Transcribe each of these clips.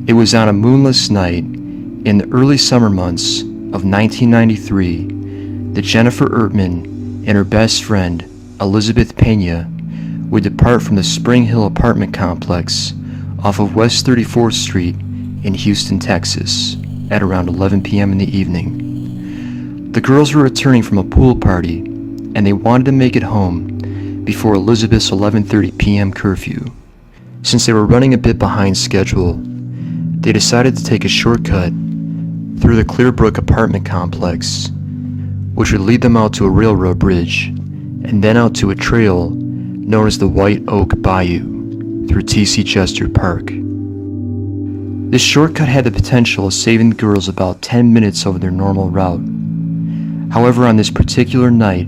It was on a moonless night in the early summer months of 1993 that Jennifer Ertman and her best friend, Elizabeth Pena, would depart from the Spring Hill apartment complex off of West 34th Street in Houston, Texas, at around 11 p.m. in the evening. The girls were returning from a pool party, and they wanted to make it home before Elizabeth's 11:30 p.m. curfew. Since they were running a bit behind schedule, they decided to take a shortcut through the Clearbrook apartment complex, which would lead them out to a railroad bridge, and then out to a trail known as the White Oak Bayou through Jester Park. This shortcut had the potential of saving the girls about 10 minutes over their normal route. However, on this particular night,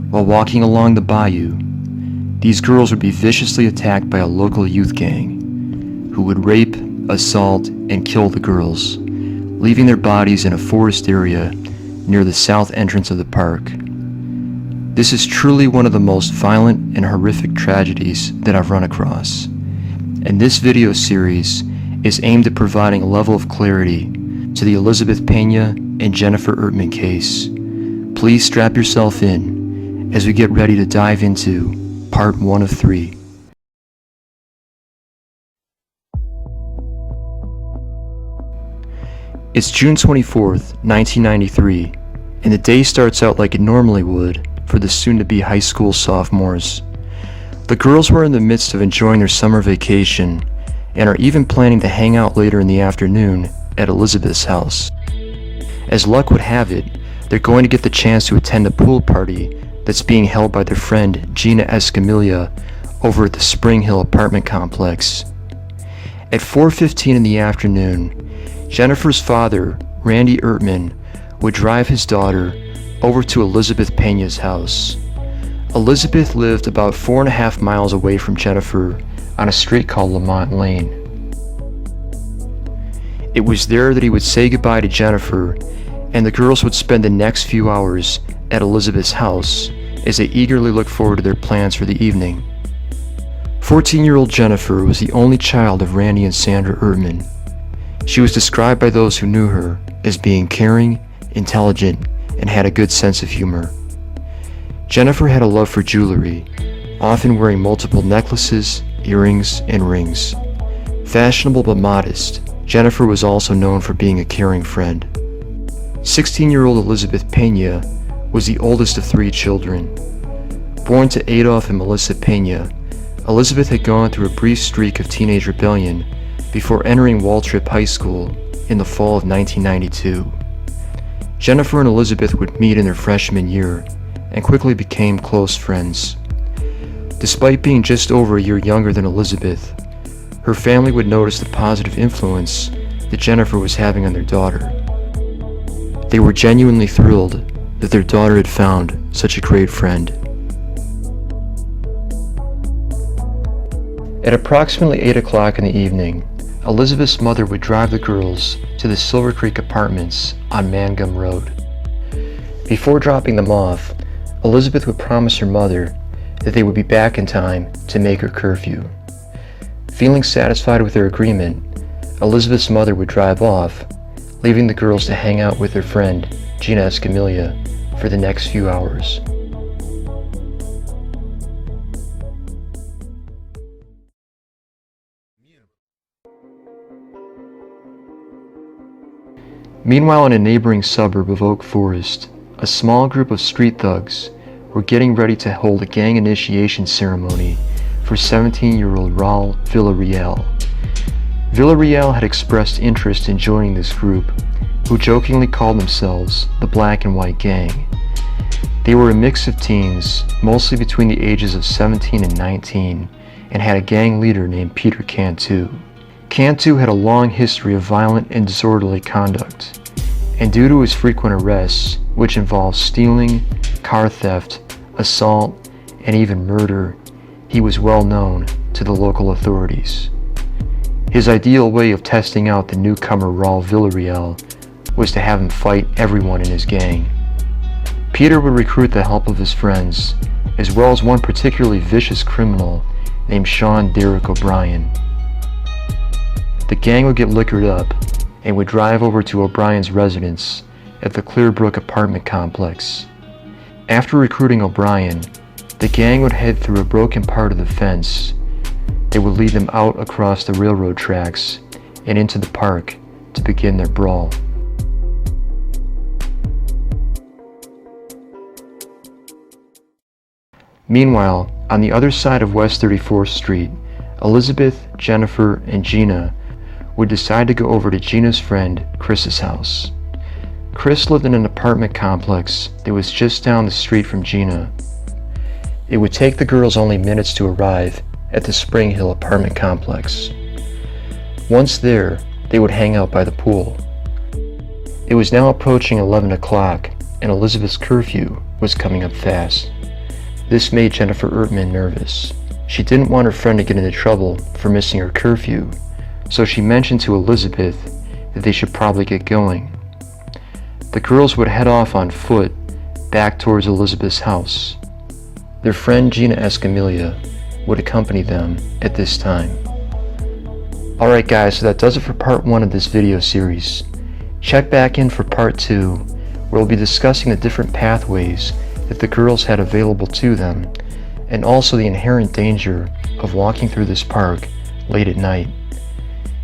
while walking along the bayou, these girls would be viciously attacked by a local youth gang, who would rape, assault, and kill the girls, leaving their bodies in a forest area near the south entrance of the park. This is truly one of the most violent and horrific tragedies that I've run across, and this video series is aimed at providing a level of clarity to the Elizabeth Pena and Jennifer Ertman case. Please strap yourself in as we get ready to dive into part 1 of 3. It's June 24th, 1993, and the day starts out like it normally would for the soon-to-be high school sophomores. The girls were in the midst of enjoying their summer vacation and are even planning to hang out later in the afternoon at Elizabeth's house. As luck would have it, they're going to get the chance to attend a pool party that's being held by their friend Gina Escamilla over at the Spring Hill apartment complex. At 4:15 in the afternoon, Jennifer's father, Randy Ertman, would drive his daughter over to Elizabeth Pena's house. Elizabeth lived about 4.5 miles away from Jennifer on a street called Lamont Lane. It was there that he would say goodbye to Jennifer, and the girls would spend the next few hours at Elizabeth's house as they eagerly looked forward to their plans for the evening. 14-year-old Jennifer was the only child of Randy and Sandra Ertman. She was described by those who knew her as being caring, intelligent, and had a good sense of humor. Jennifer had a love for jewelry, often wearing multiple necklaces, earrings, and rings. Fashionable but modest, Jennifer was also known for being a caring friend. 16-year-old Elizabeth Pena was the oldest of 3 children. Born to Adolf and Melissa Pena, Elizabeth had gone through a brief streak of teenage rebellion before entering Waltrip High School in the fall of 1992. Jennifer and Elizabeth would meet in their freshman year and quickly became close friends. Despite being just over a year younger than Elizabeth, her family would notice the positive influence that Jennifer was having on their daughter. They were genuinely thrilled that their daughter had found such a great friend. At approximately 8 o'clock in the evening, Elizabeth's mother would drive the girls to the Silver Creek Apartments on Mangum Road. Before dropping them off, Elizabeth would promise her mother that they would be back in time to make her curfew. Feeling satisfied with their agreement, Elizabeth's mother would drive off, leaving the girls to hang out with their friend, Gina Escamilla, for the next few hours. Meanwhile, in a neighboring suburb of Oak Forest, a small group of street thugs were getting ready to hold a gang initiation ceremony for 17-year-old Raul Villarreal. Villarreal had expressed interest in joining this group, who jokingly called themselves the Black and White Gang. They were a mix of teens, mostly between the ages of 17 and 19, and had a gang leader named Peter Cantu. Cantu had a long history of violent and disorderly conduct, and due to his frequent arrests, which involved stealing, car theft, assault, and even murder, he was well known to the local authorities. His ideal way of testing out the newcomer Raul Villarreal was to have him fight everyone in his gang. Peter would recruit the help of his friends, as well as one particularly vicious criminal named Sean Derrick O'Brien. The gang would get liquored up and would drive over to O'Brien's residence at the Clearbrook apartment complex. After recruiting O'Brien, the gang would head through a broken part of the fence that would lead them out across the railroad tracks and into the park to begin their brawl. Meanwhile, on the other side of West 34th Street, Elizabeth, Jennifer, and Gina would decide to go over to Gina's friend Chris's house. Chris lived in an apartment complex that was just down the street from Gina. It would take the girls only minutes to arrive at the Spring Hill apartment complex. Once there, they would hang out by the pool. It was now approaching 11 o'clock, and Elizabeth's curfew was coming up fast. This made Jennifer Ertman nervous. She didn't want her friend to get into trouble for missing her curfew, so she mentioned to Elizabeth that they should probably get going. The girls would head off on foot back towards Elizabeth's house. Their friend Gina Escamilla would accompany them at this time. Alright guys, so that does it for part 1 of this video series. Check back in for part 2, where we'll be discussing the different pathways that the girls had available to them, and also the inherent danger of walking through this park late at night.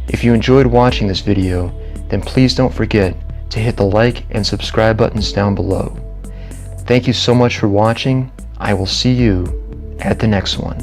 If you enjoyed watching this video, then please don't forget to hit the like and subscribe buttons down below. Thank you so much for watching. I will see you at the next one.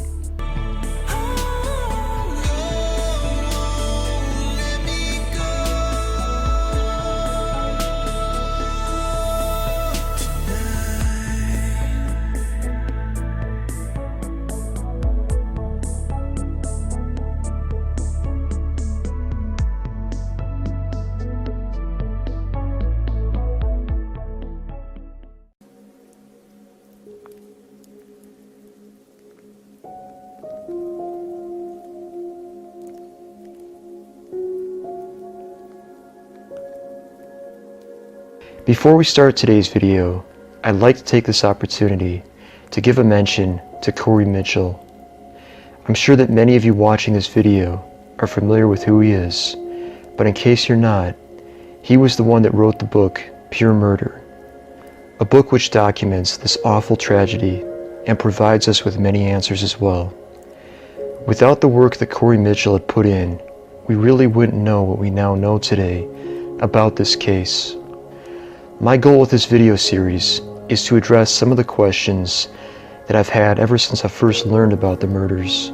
Before we start today's video, I'd like to take this opportunity to give a mention to Corey Mitchell. I'm sure that many of you watching this video are familiar with who he is, but in case you're not, he was the one that wrote the book Pure Murder, a book which documents this awful tragedy and provides us with many answers as well. Without the work that Corey Mitchell had put in, we really wouldn't know what we now know today about this case. My goal with this video series is to address some of the questions that I've had ever since I first learned about the murders.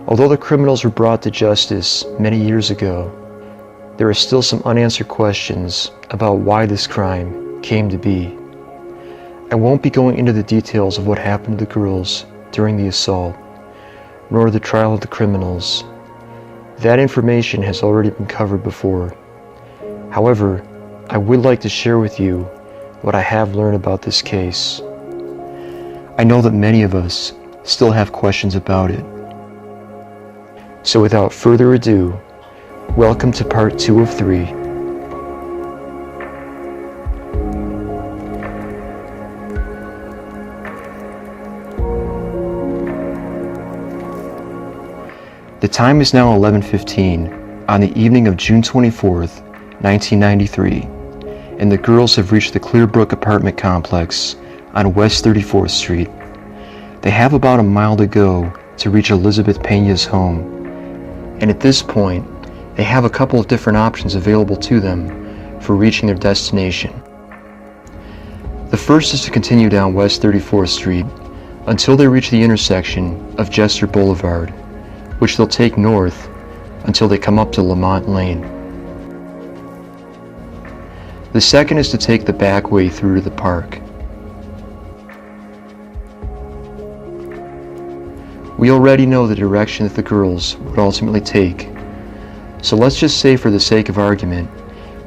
Although the criminals were brought to justice many years ago, there are still some unanswered questions about why this crime came to be. I won't be going into the details of what happened to the girls during the assault, nor the trial of the criminals. That information has already been covered before. However, I would like to share with you what I have learned about this case. I know that many of us still have questions about it. So without further ado, welcome to part 2 of 3. The time is now 11:15 on the evening of June 24th, 1993. And the girls have reached the Clearbrook apartment complex on West 34th Street. They have about a mile to go to reach Elizabeth Pena's home, and at this point, they have a couple of different options available to them for reaching their destination. The first is to continue down West 34th Street until they reach the intersection of Jester Boulevard, which they'll take north until they come up to Lamont Lane. The second is to take the back way through to the park. We already know the direction that the girls would ultimately take, so let's just say for the sake of argument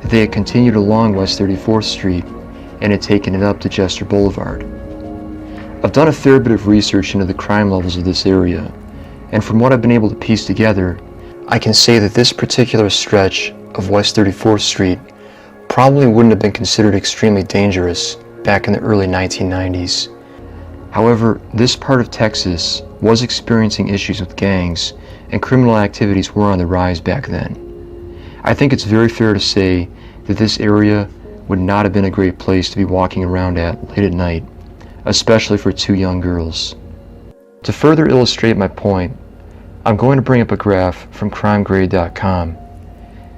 that they had continued along West 34th Street and had taken it up to Jester Boulevard. I've done a fair bit of research into the crime levels of this area, and from what I've been able to piece together, I can say that this particular stretch of West 34th Street probably wouldn't have been considered extremely dangerous back in the early 1990s. However, this part of Texas was experiencing issues with gangs and criminal activities were on the rise back then. I think it's very fair to say that this area would not have been a great place to be walking around at late at night, especially for two young girls. To further illustrate my point, I'm going to bring up a graph from crimegrade.com.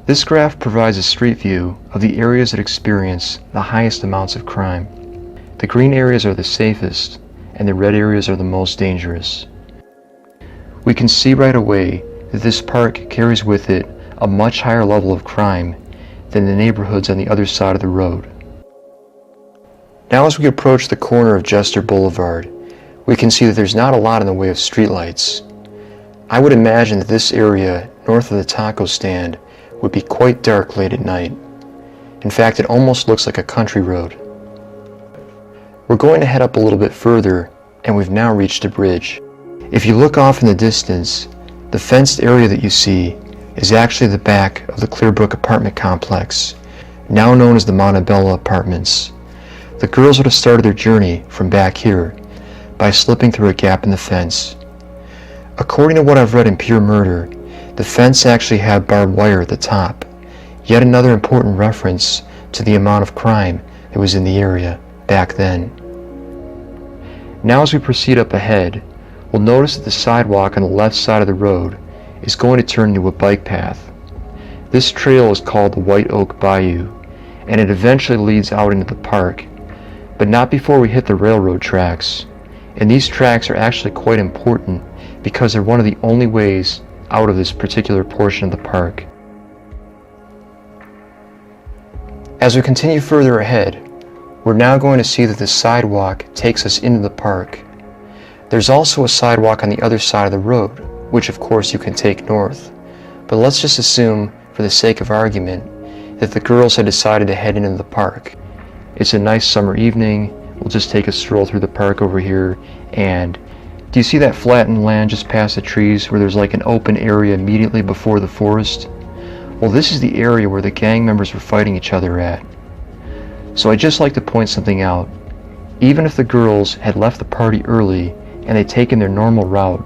This graph provides a street view of the areas that experience the highest amounts of crime. The green areas are the safest, and the red areas are the most dangerous. We can see right away that this park carries with it a much higher level of crime than the neighborhoods on the other side of the road. Now as we approach the corner of Jester Boulevard, we can see that there's not a lot in the way of streetlights. I would imagine that this area north of the taco stand would be quite dark late at night. In fact, it almost looks like a country road. We're going to head up a little bit further, and we've now reached a bridge. If you look off in the distance, the fenced area that you see is actually the back of the Clearbrook apartment complex, now known as the Montebello Apartments. The girls would have started their journey from back here by slipping through a gap in the fence. According to what I've read in Pure Murder, the fence actually had barbed wire at the top, yet another important reference to the amount of crime that was in the area back then. Now as we proceed up ahead, we'll notice that the sidewalk on the left side of the road is going to turn into a bike path. This trail is called the White Oak Bayou, and it eventually leads out into the park, but not before we hit the railroad tracks. And these tracks are actually quite important because they're one of the only ways out of this particular portion of the park. As we continue further ahead, we're now going to see that the sidewalk takes us into the park. There's also a sidewalk on the other side of the road, which of course you can take north, but let's just assume, for the sake of argument, that the girls had decided to head into the park. It's a nice summer evening, we'll just take a stroll through the park over here, and do you see that flattened land just past the trees where there's like an open area immediately before the forest? Well, this is the area where the gang members were fighting each other at. So I'd just like to point something out. Even if the girls had left the party early and they'd taken their normal route,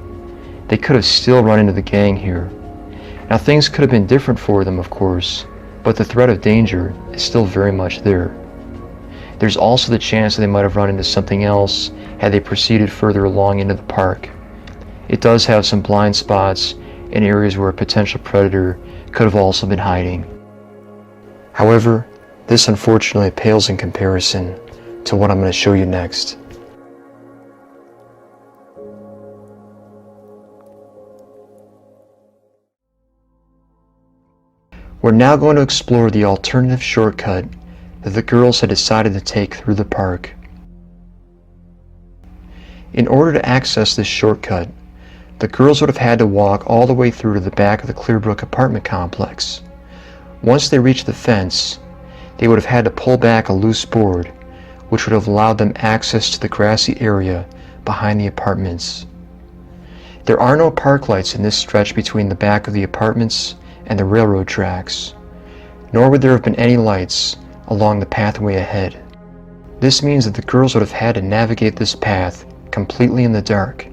they could have still run into the gang here. Now things could have been different for them, of course, but the threat of danger is still very much there. There's also the chance that they might have run into something else had they proceeded further along into the park. It does have some blind spots in areas where a potential predator could have also been hiding. However, this unfortunately pales in comparison to what I'm going to show you next. We're now going to explore the alternative shortcut that the girls had decided to take through the park. In order to access this shortcut, the girls would have had to walk all the way through to the back of the Clearbrook apartment complex. Once they reached the fence, they would have had to pull back a loose board, which would have allowed them access to the grassy area behind the apartments. There are no park lights in this stretch between the back of the apartments and the railroad tracks, nor would there have been any lights along the pathway ahead. This means that the girls would have had to navigate this path completely in the dark.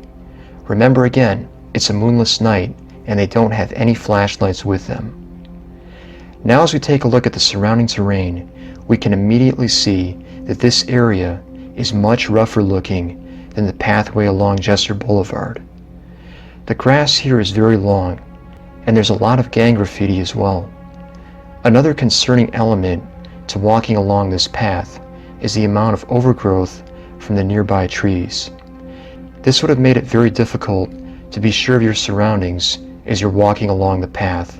Remember again, it's a moonless night and they don't have any flashlights with them. Now as we take a look at the surrounding terrain, we can immediately see that this area is much rougher looking than the pathway along Jester Boulevard. The grass here is very long, and there's a lot of gang graffiti as well. Another concerning element to walking along this path is the amount of overgrowth from the nearby trees. This would have made it very difficult to be sure of your surroundings as you're walking along the path.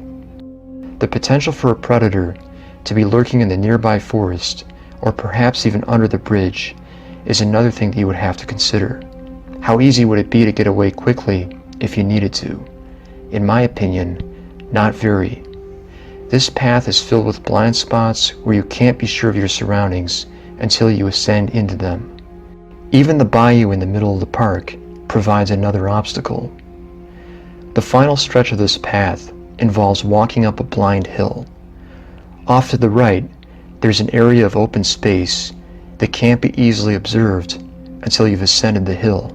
The potential for a predator to be lurking in the nearby forest, or perhaps even under the bridge, is another thing that you would have to consider. How easy would it be to get away quickly if you needed to? In my opinion, not very. This path is filled with blind spots where you can't be sure of your surroundings until you ascend into them. Even the bayou in the middle of the park provides another obstacle. The final stretch of this path involves walking up a blind hill. Off to the right, there's an area of open space that can't be easily observed until you've ascended the hill.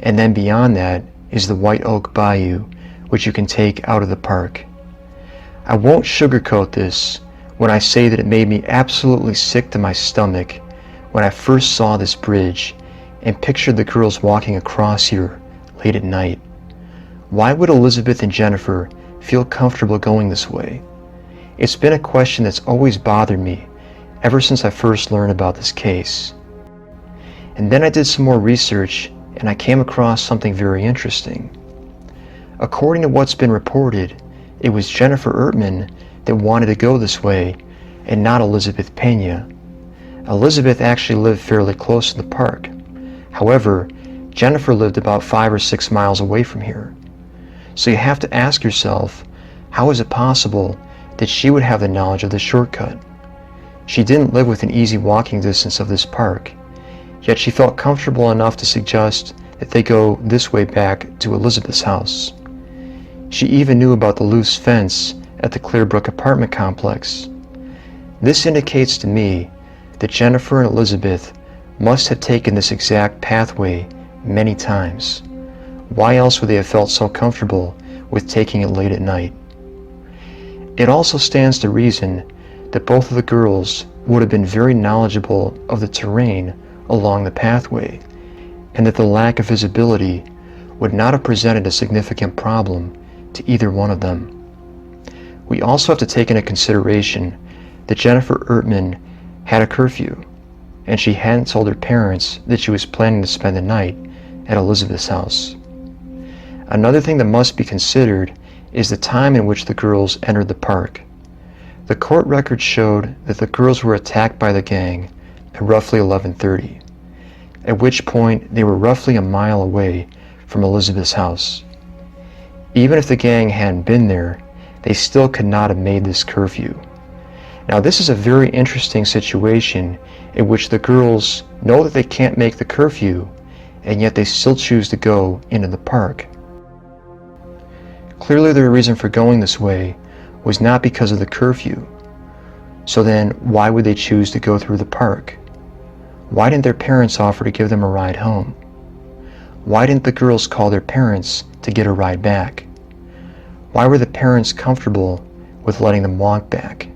And then beyond that is the White Oak Bayou, which you can take out of the park. I won't sugarcoat this when I say that it made me absolutely sick to my stomach when I first saw this bridge and pictured the girls walking across here late at night. Why would Elizabeth and Jennifer feel comfortable going this way? It's been a question that's always bothered me ever since I first learned about this case. And then I did some more research and I came across something very interesting. According to what's been reported, it was Jennifer Ertman that wanted to go this way and not Elizabeth Pena. Elizabeth actually lived fairly close to the park. However, Jennifer lived about 5 or 6 miles away from here. So you have to ask yourself, how is it possible that she would have the knowledge of the shortcut? She didn't live within easy walking distance of this park, yet she felt comfortable enough to suggest that they go this way back to Elizabeth's house. She even knew about the loose fence at the Clearbrook apartment complex. This indicates to me that Jennifer and Elizabeth must have taken this exact pathway many times. Why else would they have felt so comfortable with taking it late at night? It also stands to reason that both of the girls would have been very knowledgeable of the terrain along the pathway, and that the lack of visibility would not have presented a significant problem to either one of them. We also have to take into consideration that Jennifer Ertman had a curfew, and she hadn't told her parents that she was planning to spend the night at Elizabeth's house. Another thing that must be considered is the time in which the girls entered the park. The court records showed that the girls were attacked by the gang at roughly 11:30, at which point they were roughly a mile away from Elizabeth's house. Even if the gang hadn't been there, they still could not have made this curfew. Now this is a very interesting situation in which the girls know that they can't make the curfew, and yet they still choose to go into the park. Clearly their reason for going this way was not because of the curfew. So then why would they choose to go through the park? Why didn't their parents offer to give them a ride home? Why didn't the girls call their parents to get a ride back? Why were the parents comfortable with letting them walk back?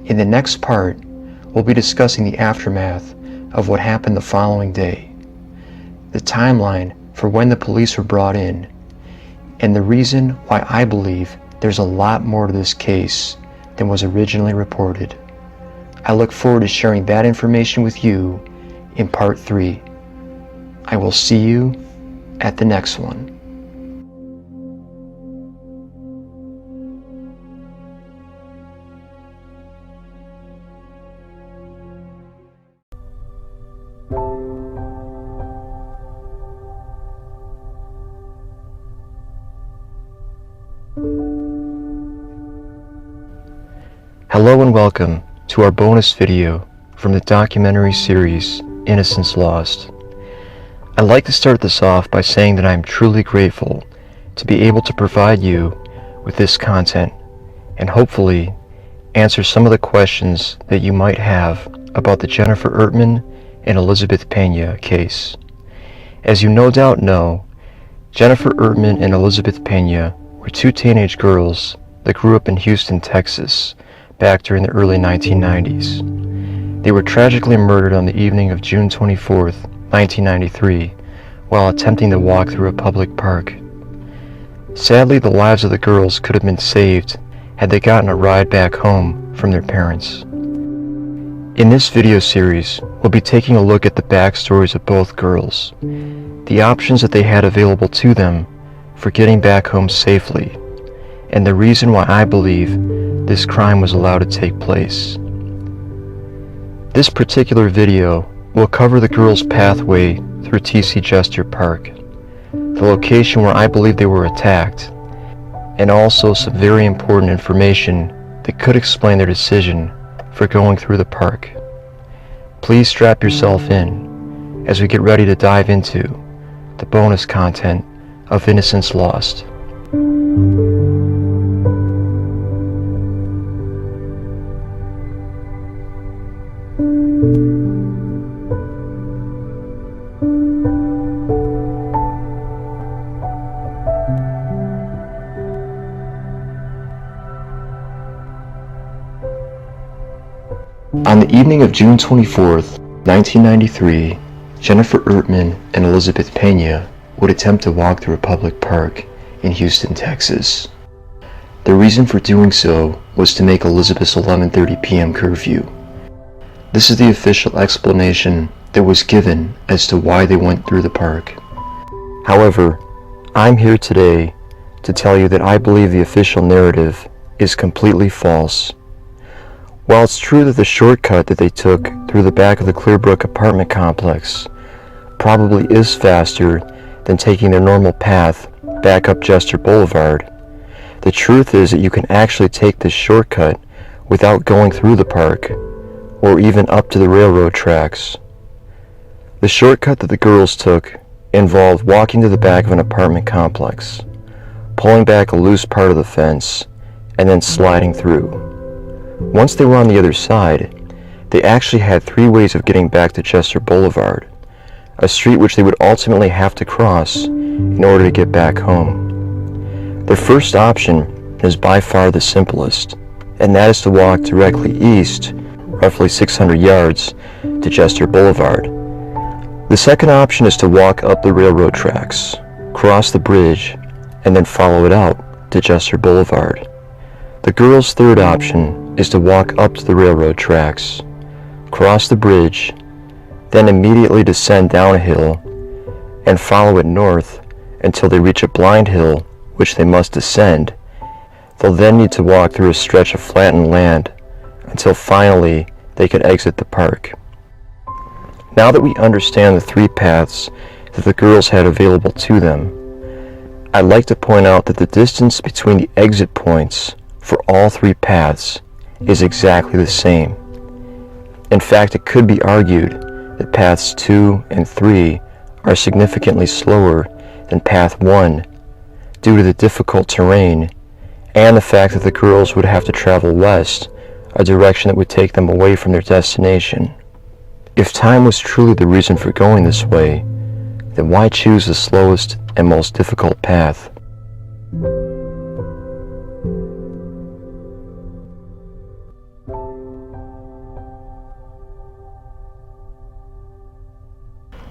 In the next part, we'll be discussing the aftermath of what happened the following day, the timeline for when the police were brought in, and the reason why I believe there's a lot more to this case than was originally reported. I look forward to sharing that information with you in part 3. I will see you at the next one. Hello and welcome to our bonus video from the documentary series Innocence Lost. I'd like to start this off by saying that I'm truly grateful to be able to provide you with this content and hopefully answer some of the questions that you might have about the Jennifer Ertman and Elizabeth Pena case. As you no doubt know, Jennifer Ertman and Elizabeth Pena were 2 teenage girls that grew up in Houston, Texas, back during the early 1990s. They were tragically murdered on the evening of June 24th, 1993, while attempting to walk through a public park. Sadly, the lives of the girls could have been saved had they gotten a ride back home from their parents. In this video series, we'll be taking a look at the backstories of both girls, the options that they had available to them for getting back home safely, and the reason why I believe this crime was allowed to take place. This particular video will cover the girls' pathway through TC Jester Park, the location where I believe they were attacked, and also some very important information that could explain their decision for going through the park. Please strap yourself in as we get ready to dive into the bonus content of Innocence Lost. On the evening of June 24th, 1993, Jennifer Ertman and Elizabeth Pena would attempt to walk through a public park in Houston, Texas. The reason for doing so was to make Elizabeth's 11:30 p.m. curfew. This is the official explanation that was given as to why they went through the park. However, I'm here today to tell you that I believe the official narrative is completely false. While it's true that the shortcut that they took through the back of the Clearbrook apartment complex probably is faster than taking their normal path back up Jester Boulevard, the truth is that you can actually take this shortcut without going through the park or even up to the railroad tracks. The shortcut that the girls took involved walking to the back of an apartment complex, pulling back a loose part of the fence, and then sliding through. Once they were on the other side, they actually had 3 ways of getting back to Jester Boulevard, a street which they would ultimately have to cross in order to get back home. Their first option is by far the simplest, and that is to walk directly east, roughly 600 yards, to Jester Boulevard. The second option is to walk up the railroad tracks, cross the bridge, and then follow it out to Jester Boulevard. The girls' third option is to walk up to the railroad tracks, cross the bridge, then immediately descend down a hill and follow it north until they reach a blind hill which they must descend. They'll then need to walk through a stretch of flattened land until finally they can exit the park. Now that we understand the 3 paths that the girls had available to them, I'd like to point out that the distance between the exit points for all 3 paths is exactly the same. In fact, it could be argued that paths 2 and 3 are significantly slower than path 1 due to the difficult terrain and the fact that the girls would have to travel west, a direction that would take them away from their destination. If time was truly the reason for going this way, then why choose the slowest and most difficult path?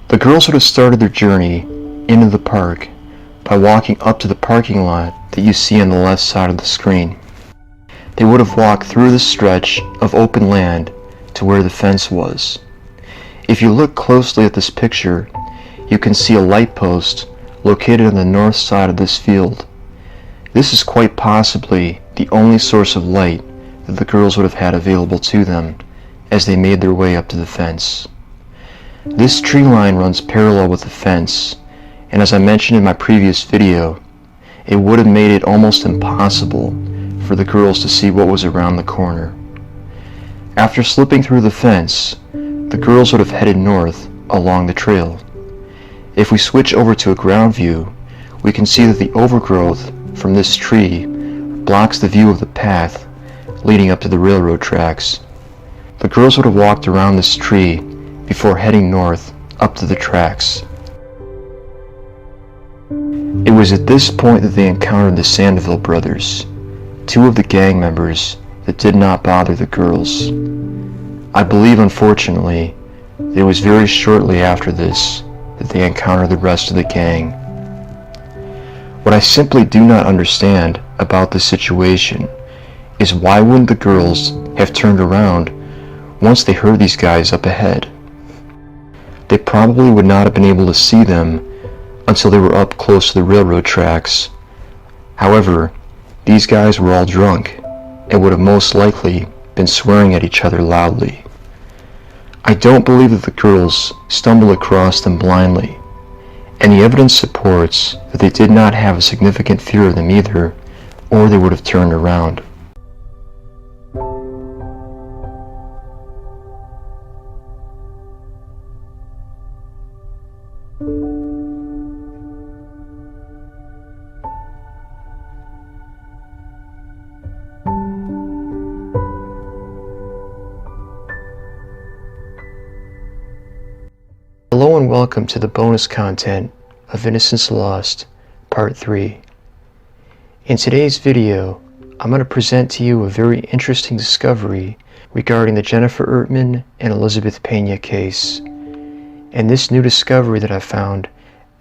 The girls would have started their journey into the park by walking up to the parking lot that you see on the left side of the screen. They would have walked through the stretch of open land to where the fence was. If you look closely at this picture, you can see a light post located on the north side of this field. This is quite possibly the only source of light that the girls would have had available to them as they made their way up to the fence. This tree line runs parallel with the fence, and as I mentioned in my previous video, it would have made it almost impossible for the girls to see what was around the corner. After slipping through the fence, the girls would have headed north along the trail. If we switch over to a ground view, we can see that the overgrowth from this tree blocks the view of the path leading up to the railroad tracks. The girls would have walked around this tree before heading north up to the tracks. It was at this point that they encountered the Sandoval brothers, 2 of the gang members that did not bother the girls. I believe, unfortunately, it was very shortly after this that they encountered the rest of the gang. What I simply do not understand about this situation is why wouldn't the girls have turned around once they heard these guys up ahead? They probably would not have been able to see them until they were up close to the railroad tracks. However, these guys were all drunk and would have most likely been swearing at each other loudly. I don't believe that the girls stumbled across them blindly, and the evidence supports that they did not have a significant fear of them either, or they would have turned around. Hello and welcome to the bonus content of Innocence Lost, Part 3. In today's video, I'm going to present to you a very interesting discovery regarding the Jennifer Ertman and Elizabeth Pena case. And this new discovery that I found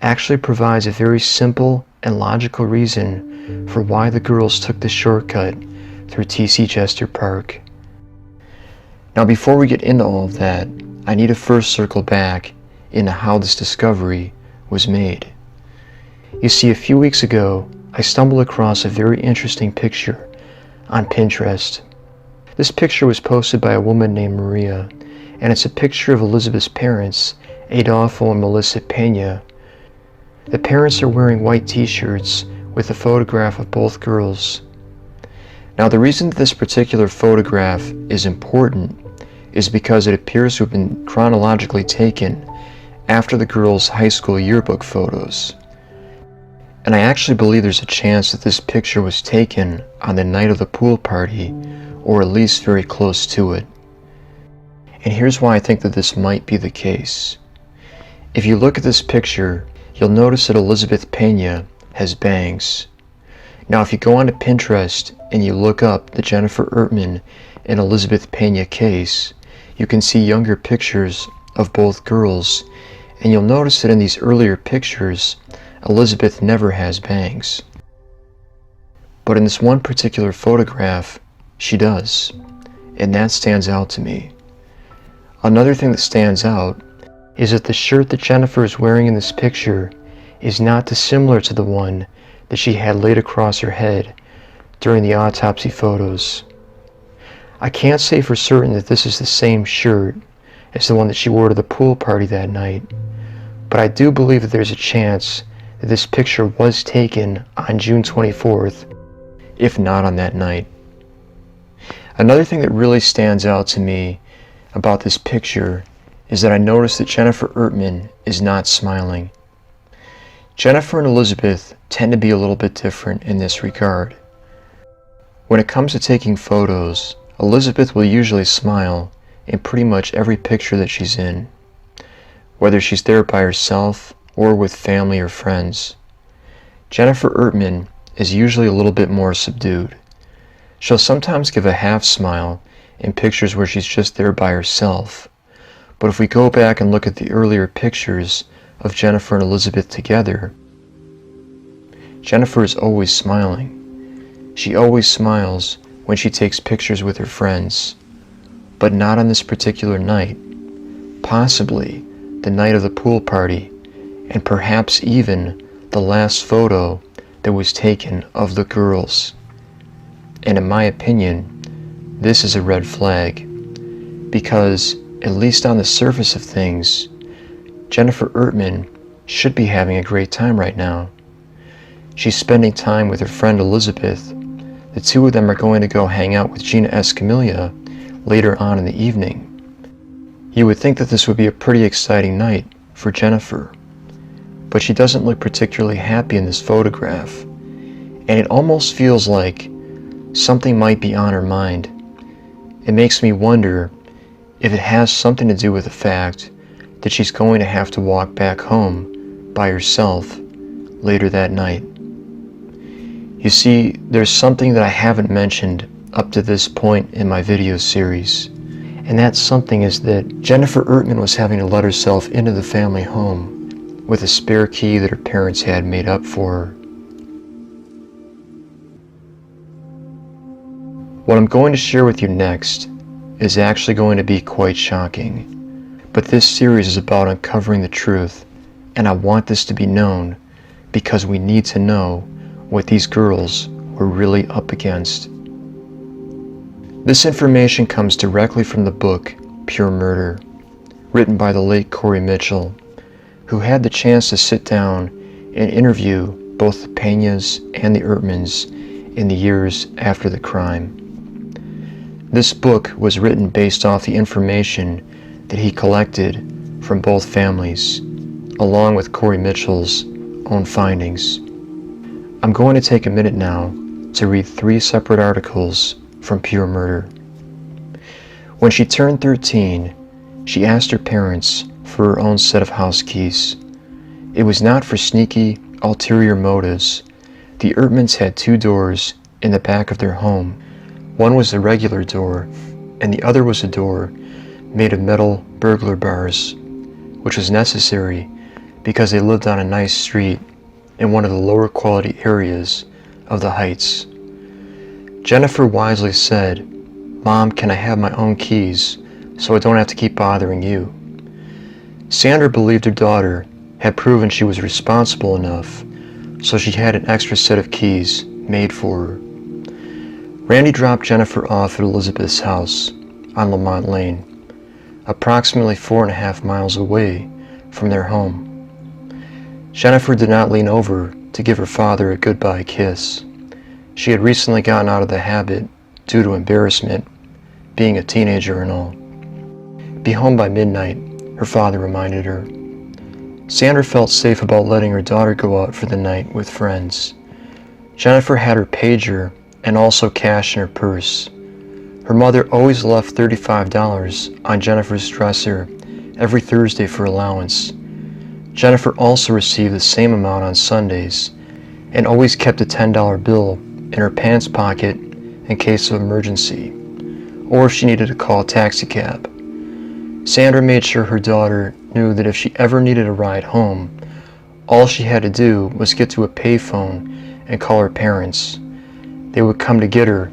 actually provides a very simple and logical reason for why the girls took the shortcut through TC Jester Park. Now, before we get into all of that, I need to first circle back into how this discovery was made. You see, a few weeks ago, I stumbled across a very interesting picture on Pinterest. This picture was posted by a woman named Maria, and it's a picture of Elizabeth's parents, Adolfo and Melissa Pena. The parents are wearing white t-shirts with a photograph of both girls. Now, the reason that this particular photograph is important is because it appears to have been chronologically taken after the girls' high school yearbook photos. And I actually believe there's a chance that this picture was taken on the night of the pool party, or at least very close to it. And here's why I think that this might be the case. If you look at this picture, you'll notice that Elizabeth Pena has bangs. Now, if you go onto Pinterest and you look up the Jennifer Ertman and Elizabeth Pena case, you can see younger pictures of both girls, and you'll notice that in these earlier pictures, Elizabeth never has bangs. But in this one particular photograph, she does, and that stands out to me. Another thing that stands out is that the shirt that Jennifer is wearing in this picture is not dissimilar to the one that she had laid across her head during the autopsy photos. I can't say for certain that this is the same shirt as the one that she wore to the pool party that night, but I do believe that there's a chance that this picture was taken on June 24th, if not on that night. Another thing that really stands out to me about this picture is that I noticed that Jennifer Ertman is not smiling. Jennifer and Elizabeth tend to be a little bit different in this regard. When it comes to taking photos, Elizabeth will usually smile in pretty much every picture that she's in, whether she's there by herself or with family or friends. Jennifer Ertman is usually a little bit more subdued. She'll sometimes give a half smile in pictures where she's just there by herself, but if we go back and look at the earlier pictures of Jennifer and Elizabeth together, Jennifer is always smiling. She always smiles when she takes pictures with her friends, but not on this particular night, possibly the night of the pool party, and perhaps even the last photo that was taken of the girls. And in my opinion, this is a red flag, because at least on the surface of things, Jennifer Ertman should be having a great time right now. She's spending time with her friend Elizabeth. The two of them are going to go hang out with Gina Escamilla later on in the evening. You would think that this would be a pretty exciting night for Jennifer, but she doesn't look particularly happy in this photograph, and it almost feels like something might be on her mind. It makes me wonder if it has something to do with the fact that she's going to have to walk back home by herself later that night. You see, there's something that I haven't mentioned up to this point in my video series, and that something is that Jennifer Ertman was having to let herself into the family home with a spare key that her parents had made up for her. What I'm going to share with you next is actually going to be quite shocking, but this series is about uncovering the truth, and I want this to be known because we need to know what these girls were really up against. This information comes directly from the book Pure Murder, written by the late Corey Mitchell, who had the chance to sit down and interview both the Penas and the Ertmans in the years after the crime. This book was written based off the information that he collected from both families, along with Corey Mitchell's own findings. I'm going to take a minute now to read 3 separate articles from Pure Murder. When she turned 13, she asked her parents for her own set of house keys. It was not for sneaky, ulterior motives. The Ertmans had 2 doors in the back of their home. One was the regular door, and the other was a door made of metal burglar bars, which was necessary because they lived on a nice street in one of the lower quality areas of the Heights. Jennifer wisely said, "Mom, can I have my own keys so I don't have to keep bothering you?" Sandra believed her daughter had proven she was responsible enough, so she had an extra set of keys made for her. Randy dropped Jennifer off at Elizabeth's house on Lamont Lane, approximately 4.5 miles away from their home. Jennifer did not lean over to give her father a goodbye kiss. She had recently gotten out of the habit due to embarrassment, being a teenager and all. "Be home by midnight," her father reminded her. Sandra felt safe about letting her daughter go out for the night with friends. Jennifer had her pager and also cash in her purse. Her mother always left $35 on Jennifer's dresser every Thursday for allowance. Jennifer also received the same amount on Sundays and always kept a $10 bill in her pants pocket in case of emergency, or if she needed to call a taxi cab. Sandra made sure her daughter knew that if she ever needed a ride home, all she had to do was get to a payphone and call her parents. They would come to get her,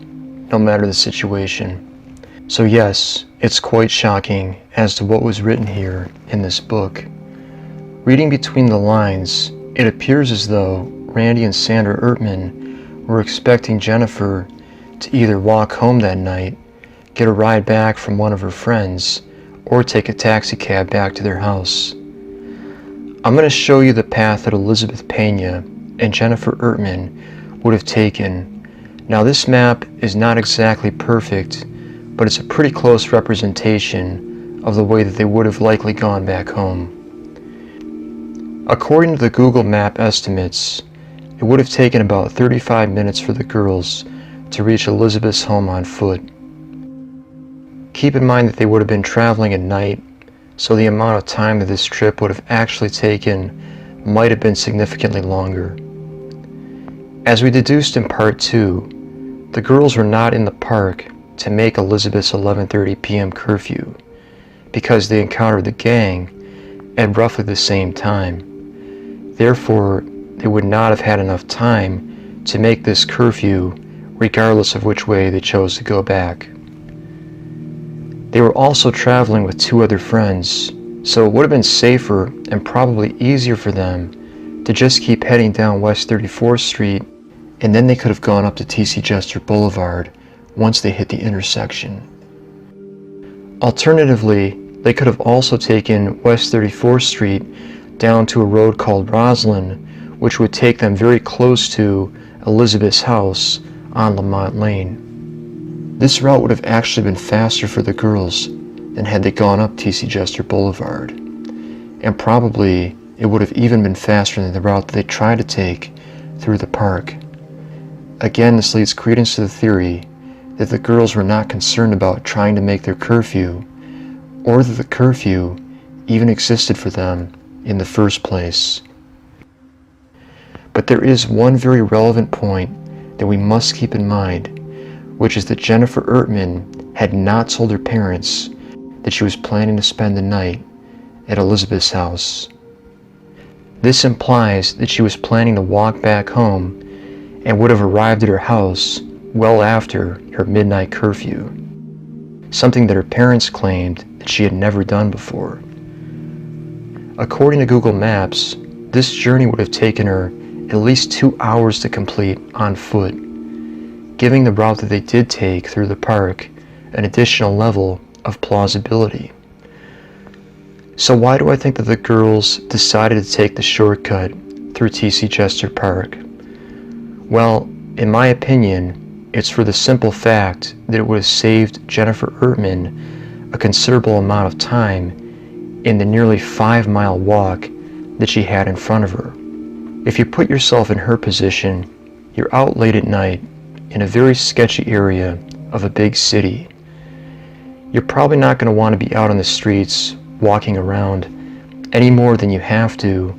no matter the situation. So yes, it's quite shocking as to what was written here in this book. Reading between the lines, it appears as though Randy and Sandra Ertman were expecting Jennifer to either walk home that night, get a ride back from one of her friends, or take a taxi cab back to their house. I'm going to show you the path that Elizabeth Pena and Jennifer Ertman would have taken. Now this map is not exactly perfect, but it's a pretty close representation of the way that they would have likely gone back home. According to the Google Map estimates, it would have taken about 35 minutes for the girls to reach Elizabeth's home on foot. Keep in mind that they would have been traveling at night, so the amount of time that this trip would have actually taken might have been significantly longer. As we deduced in part 2, the girls were not in the park to make Elizabeth's 11:30 p.m. curfew, because they encountered the gang at roughly the same time. Therefore, they would not have had enough time to make this curfew regardless of which way they chose to go back. They were also traveling with 2 other friends, so it would have been safer and probably easier for them to just keep heading down West 34th Street, and then they could have gone up to TC Jester Boulevard once they hit the intersection. Alternatively, they could have also taken West 34th Street down to a road called Roslyn, which would take them very close to Elizabeth's house on Lamont Lane. This route would have actually been faster for the girls than had they gone up TC Jester Boulevard, and probably it would have even been faster than the route that they tried to take through the park. Again, this leads credence to the theory that the girls were not concerned about trying to make their curfew, or that the curfew even existed for them in the first place. But there is one very relevant point that we must keep in mind, which is that Jennifer Ertman had not told her parents that she was planning to spend the night at Elizabeth's house. This implies that she was planning to walk back home and would have arrived at her house well after her midnight curfew, something that her parents claimed that she had never done before. According to Google Maps, this journey would have taken her at least 2 hours to complete on foot, giving the route that they did take through the park an additional level of plausibility. So why do I think that the girls decided to take the shortcut through TC Jester Park? Well, in my opinion, it's for the simple fact that it would have saved Jennifer Ertman a considerable amount of time in the nearly 5-mile walk that she had in front of her. If you put yourself in her position, you're out late at night in a very sketchy area of a big city. You're probably not going to want to be out on the streets walking around any more than you have to,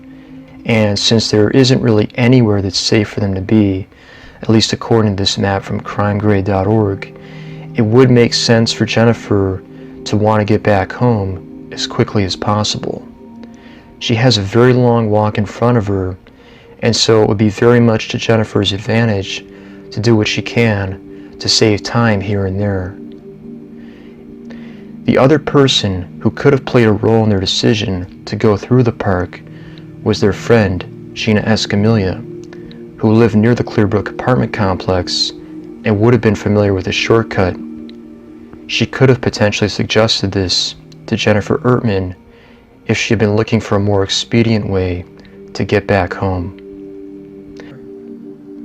and since there isn't really anywhere that's safe for them to be, at least according to this map from crimegrade.org, It would make sense for Jennifer to want to get back home as quickly as possible. She has a very long walk in front of her, and so it would be very much to Jennifer's advantage to do what she can to save time here and there. The other person who could have played a role in their decision to go through the park was their friend, Gina Escamilla, who lived near the Clearbrook apartment complex and would have been familiar with a shortcut. She could have potentially suggested this to Jennifer Ertman if she had been looking for a more expedient way to get back home.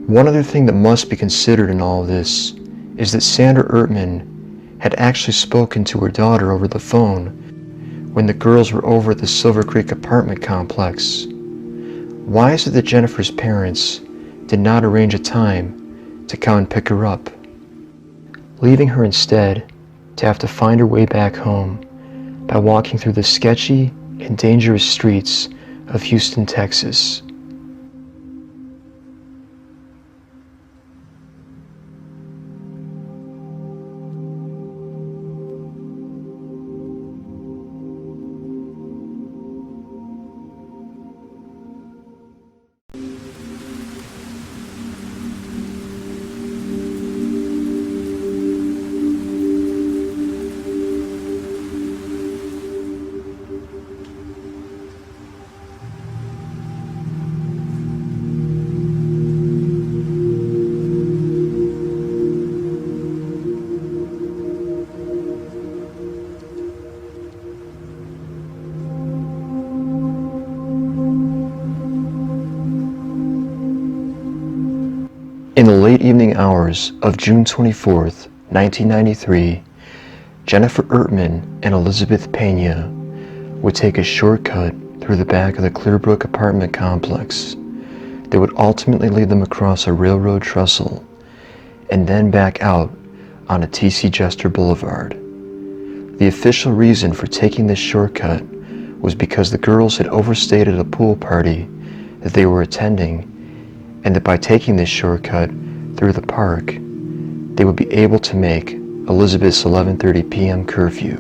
One other thing that must be considered in all of this is that Sandra Ertman had actually spoken to her daughter over the phone when the girls were over at the Silver Creek apartment complex. Why is it that Jennifer's parents did not arrange a time to come and pick her up, leaving her instead to have to find her way back home by walking through the sketchy and dangerous streets of Houston, Texas? In the late evening hours of June 24th, 1993, Jennifer Ertman and Elizabeth Pena would take a shortcut through the back of the Clearbrook apartment complex that would ultimately lead them across a railroad trestle and then back out onto T.C. Jester Boulevard. The official reason for taking this shortcut was because the girls had overstayed at a pool party that they were attending, and that by taking this shortcut through the park, they would be able to make Elizabeth's 11:30 p.m. curfew.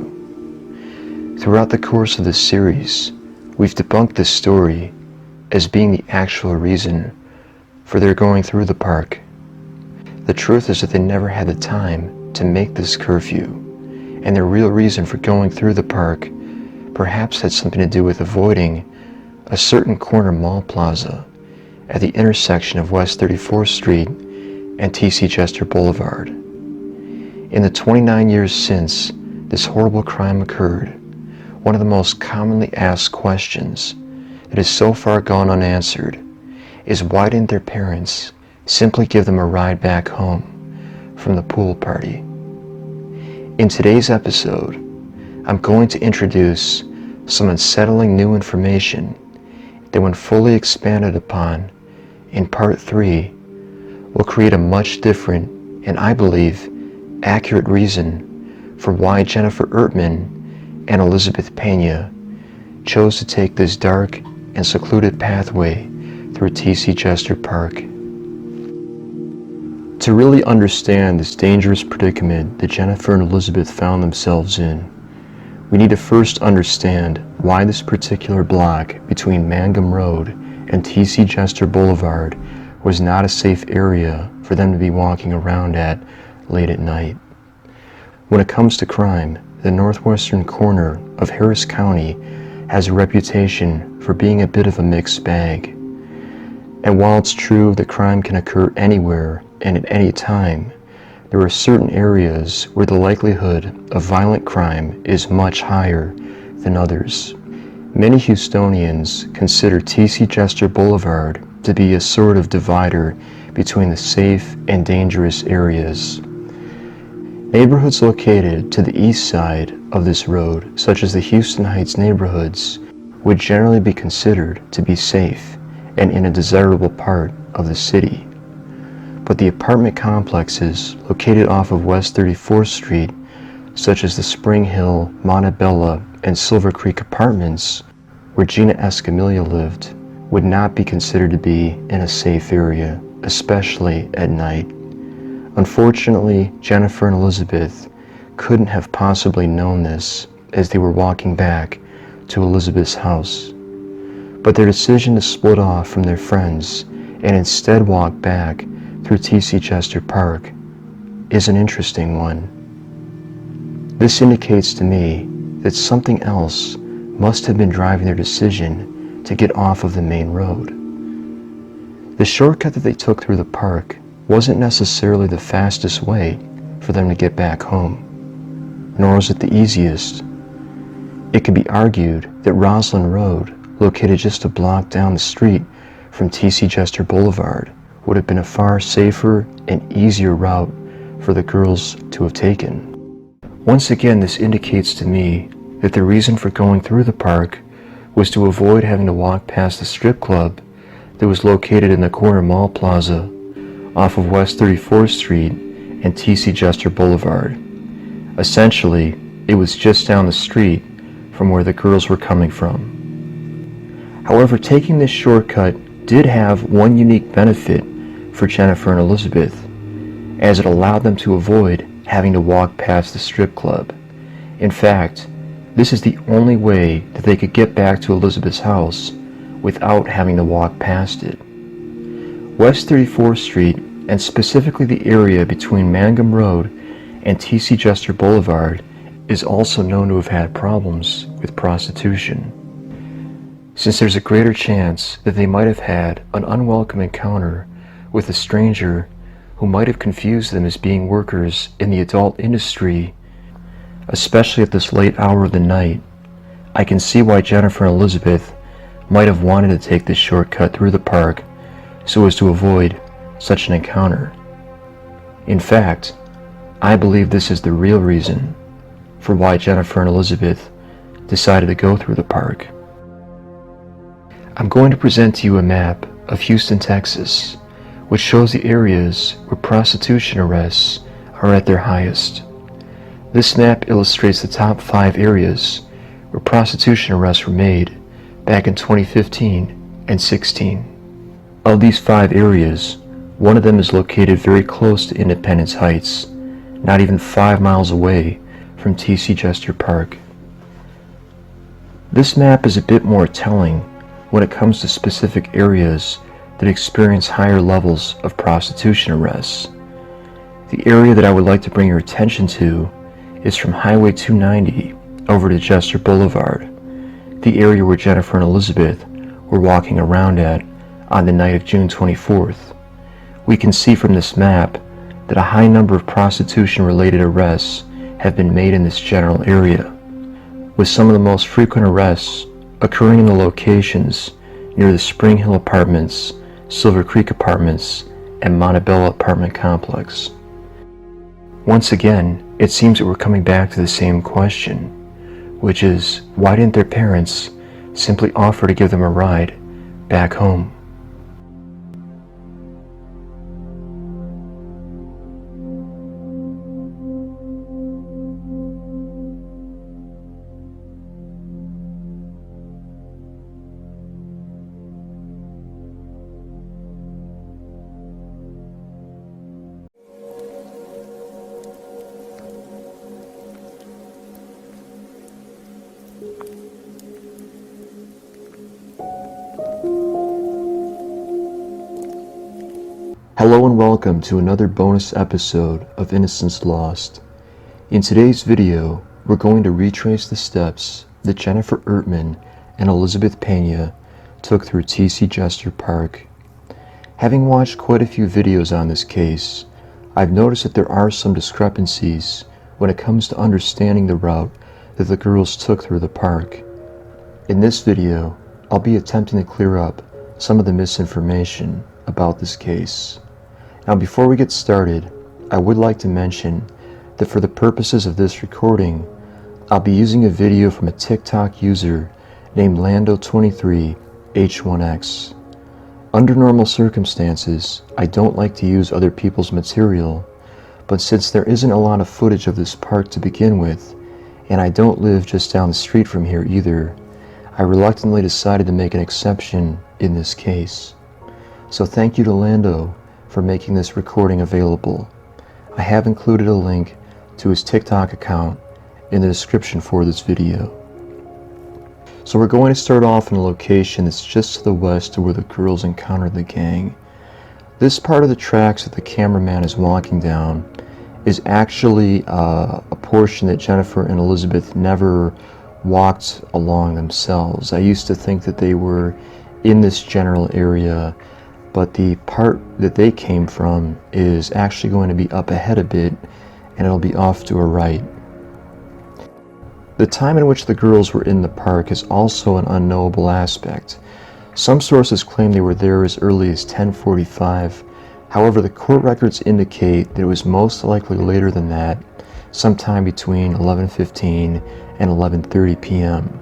Throughout the course of this series, we've debunked this story as being the actual reason for their going through the park. The truth is that they never had the time to make this curfew, and their real reason for going through the park perhaps had something to do with avoiding a certain corner mall plaza at the intersection of West 34th Street and T.C. Jester Boulevard. In the 29 years since this horrible crime occurred, one of the most commonly asked questions that has so far gone unanswered is why didn't their parents simply give them a ride back home from the pool party? In today's episode, I'm going to introduce some unsettling new information that, when fully expanded upon in part 3, will create a much different and, I believe, accurate reason for why Jennifer Ertman and Elizabeth Pena chose to take this dark and secluded pathway through T.C. Jester Park. To really understand this dangerous predicament that Jennifer and Elizabeth found themselves in, we need to first understand why this particular block between Mangum Road and T.C. Jester Boulevard was not a safe area for them to be walking around at late at night. When it comes to crime, the northwestern corner of Harris County has a reputation for being a bit of a mixed bag. And while it's true that crime can occur anywhere and at any time, there are certain areas where the likelihood of violent crime is much higher than others. Many Houstonians consider T.C. Jester Boulevard to be a sort of divider between the safe and dangerous areas. Neighborhoods located to the east side of this road, such as the Houston Heights neighborhoods, would generally be considered to be safe and in a desirable part of the city. But the apartment complexes located off of West 34th Street, such as the Spring Hill, Montebella, and Silver Creek apartments, where Gina Escamilla lived, would not be considered to be in a safe area, especially at night. Unfortunately, Jennifer and Elizabeth couldn't have possibly known this as they were walking back to Elizabeth's house. But their decision to split off from their friends and instead walk back through Jester Park is an interesting one. This indicates to me that something else must have been driving their decision to get off of the main road. The shortcut that they took through the park wasn't necessarily the fastest way for them to get back home, nor was it the easiest. It could be argued that Roslyn Road, located just a block down the street from Jester Boulevard, would have been a far safer and easier route for the girls to have taken. Once again, this indicates to me that the reason for going through the park was to avoid having to walk past the strip club that was located in the corner mall plaza off of West 34th Street and Jester Boulevard. Essentially, it was just down the street from where the girls were coming from. However, taking this shortcut did have one unique benefit for Jennifer and Elizabeth, as it allowed them to avoid having to walk past the strip club. In fact, this is the only way that they could get back to Elizabeth's house without having to walk past it. West 34th Street, and specifically the area between Mangum Road and Jester Boulevard, is also known to have had problems with prostitution. Since there's a greater chance that they might have had an unwelcome encounter with a stranger who might have confused them as being workers in the adult industry, especially at this late hour of the night, I can see why Jennifer and Elizabeth might have wanted to take this shortcut through the park so as to avoid such an encounter. In fact, I believe this is the real reason for why Jennifer and Elizabeth decided to go through the park. I'm going to present to you a map of Houston, Texas, which shows the areas where prostitution arrests are at their highest. This map illustrates the top 5 areas where prostitution arrests were made back in 2015 and 16. Of these 5 areas, one of them is located very close to Independence Heights, not even 5 miles away from Jester Park. This map is a bit more telling when it comes to specific areas that experience higher levels of prostitution arrests. The area that I would like to bring your attention to is from Highway 290 over to Jester Boulevard, the area where Jennifer and Elizabeth were walking around at on the night of June 24th. We can see from this map that a high number of prostitution-related arrests have been made in this general area, with some of the most frequent arrests occurring in the locations near the Spring Hill Apartments, Silver Creek Apartments, and Montebello Apartment Complex. Once again, it seems that we're coming back to the same question, which is, why didn't their parents simply offer to give them a ride back home? Hello and welcome to another bonus episode of Innocence Lost. In today's video, we're going to retrace the steps that Jennifer Ertman and Elizabeth Pena took through Jester Park. Having watched quite a few videos on this case, I've noticed that there are some discrepancies when it comes to understanding the route that the girls took through the park. In this video, I'll be attempting to clear up some of the misinformation about this case. Now, before we get started, I would like to mention that for the purposes of this recording, I'll be using a video from a TikTok user named Lando23H1X. Under normal circumstances, I don't like to use other people's material, but since there isn't a lot of footage of this park to begin with, and I don't live just down the street from here either, I reluctantly decided to make an exception in this case. So thank you to Lando for making this recording available. I have included a link to his TikTok account in the description for this video. So we're going to start off in a location that's just to the west of where the girls encountered the gang. This part of the tracks that the cameraman is walking down is actually a portion that Jennifer and Elizabeth never walked along themselves. I used to think that they were in this general area, but the part that they came from is actually going to be up ahead a bit, and it'll be off to a right. The time in which the girls were in the park is also an unknowable aspect. Some sources claim they were there as early as 10:45. However, the court records indicate that it was most likely later than that, sometime between 11:15 and 11:30 p.m.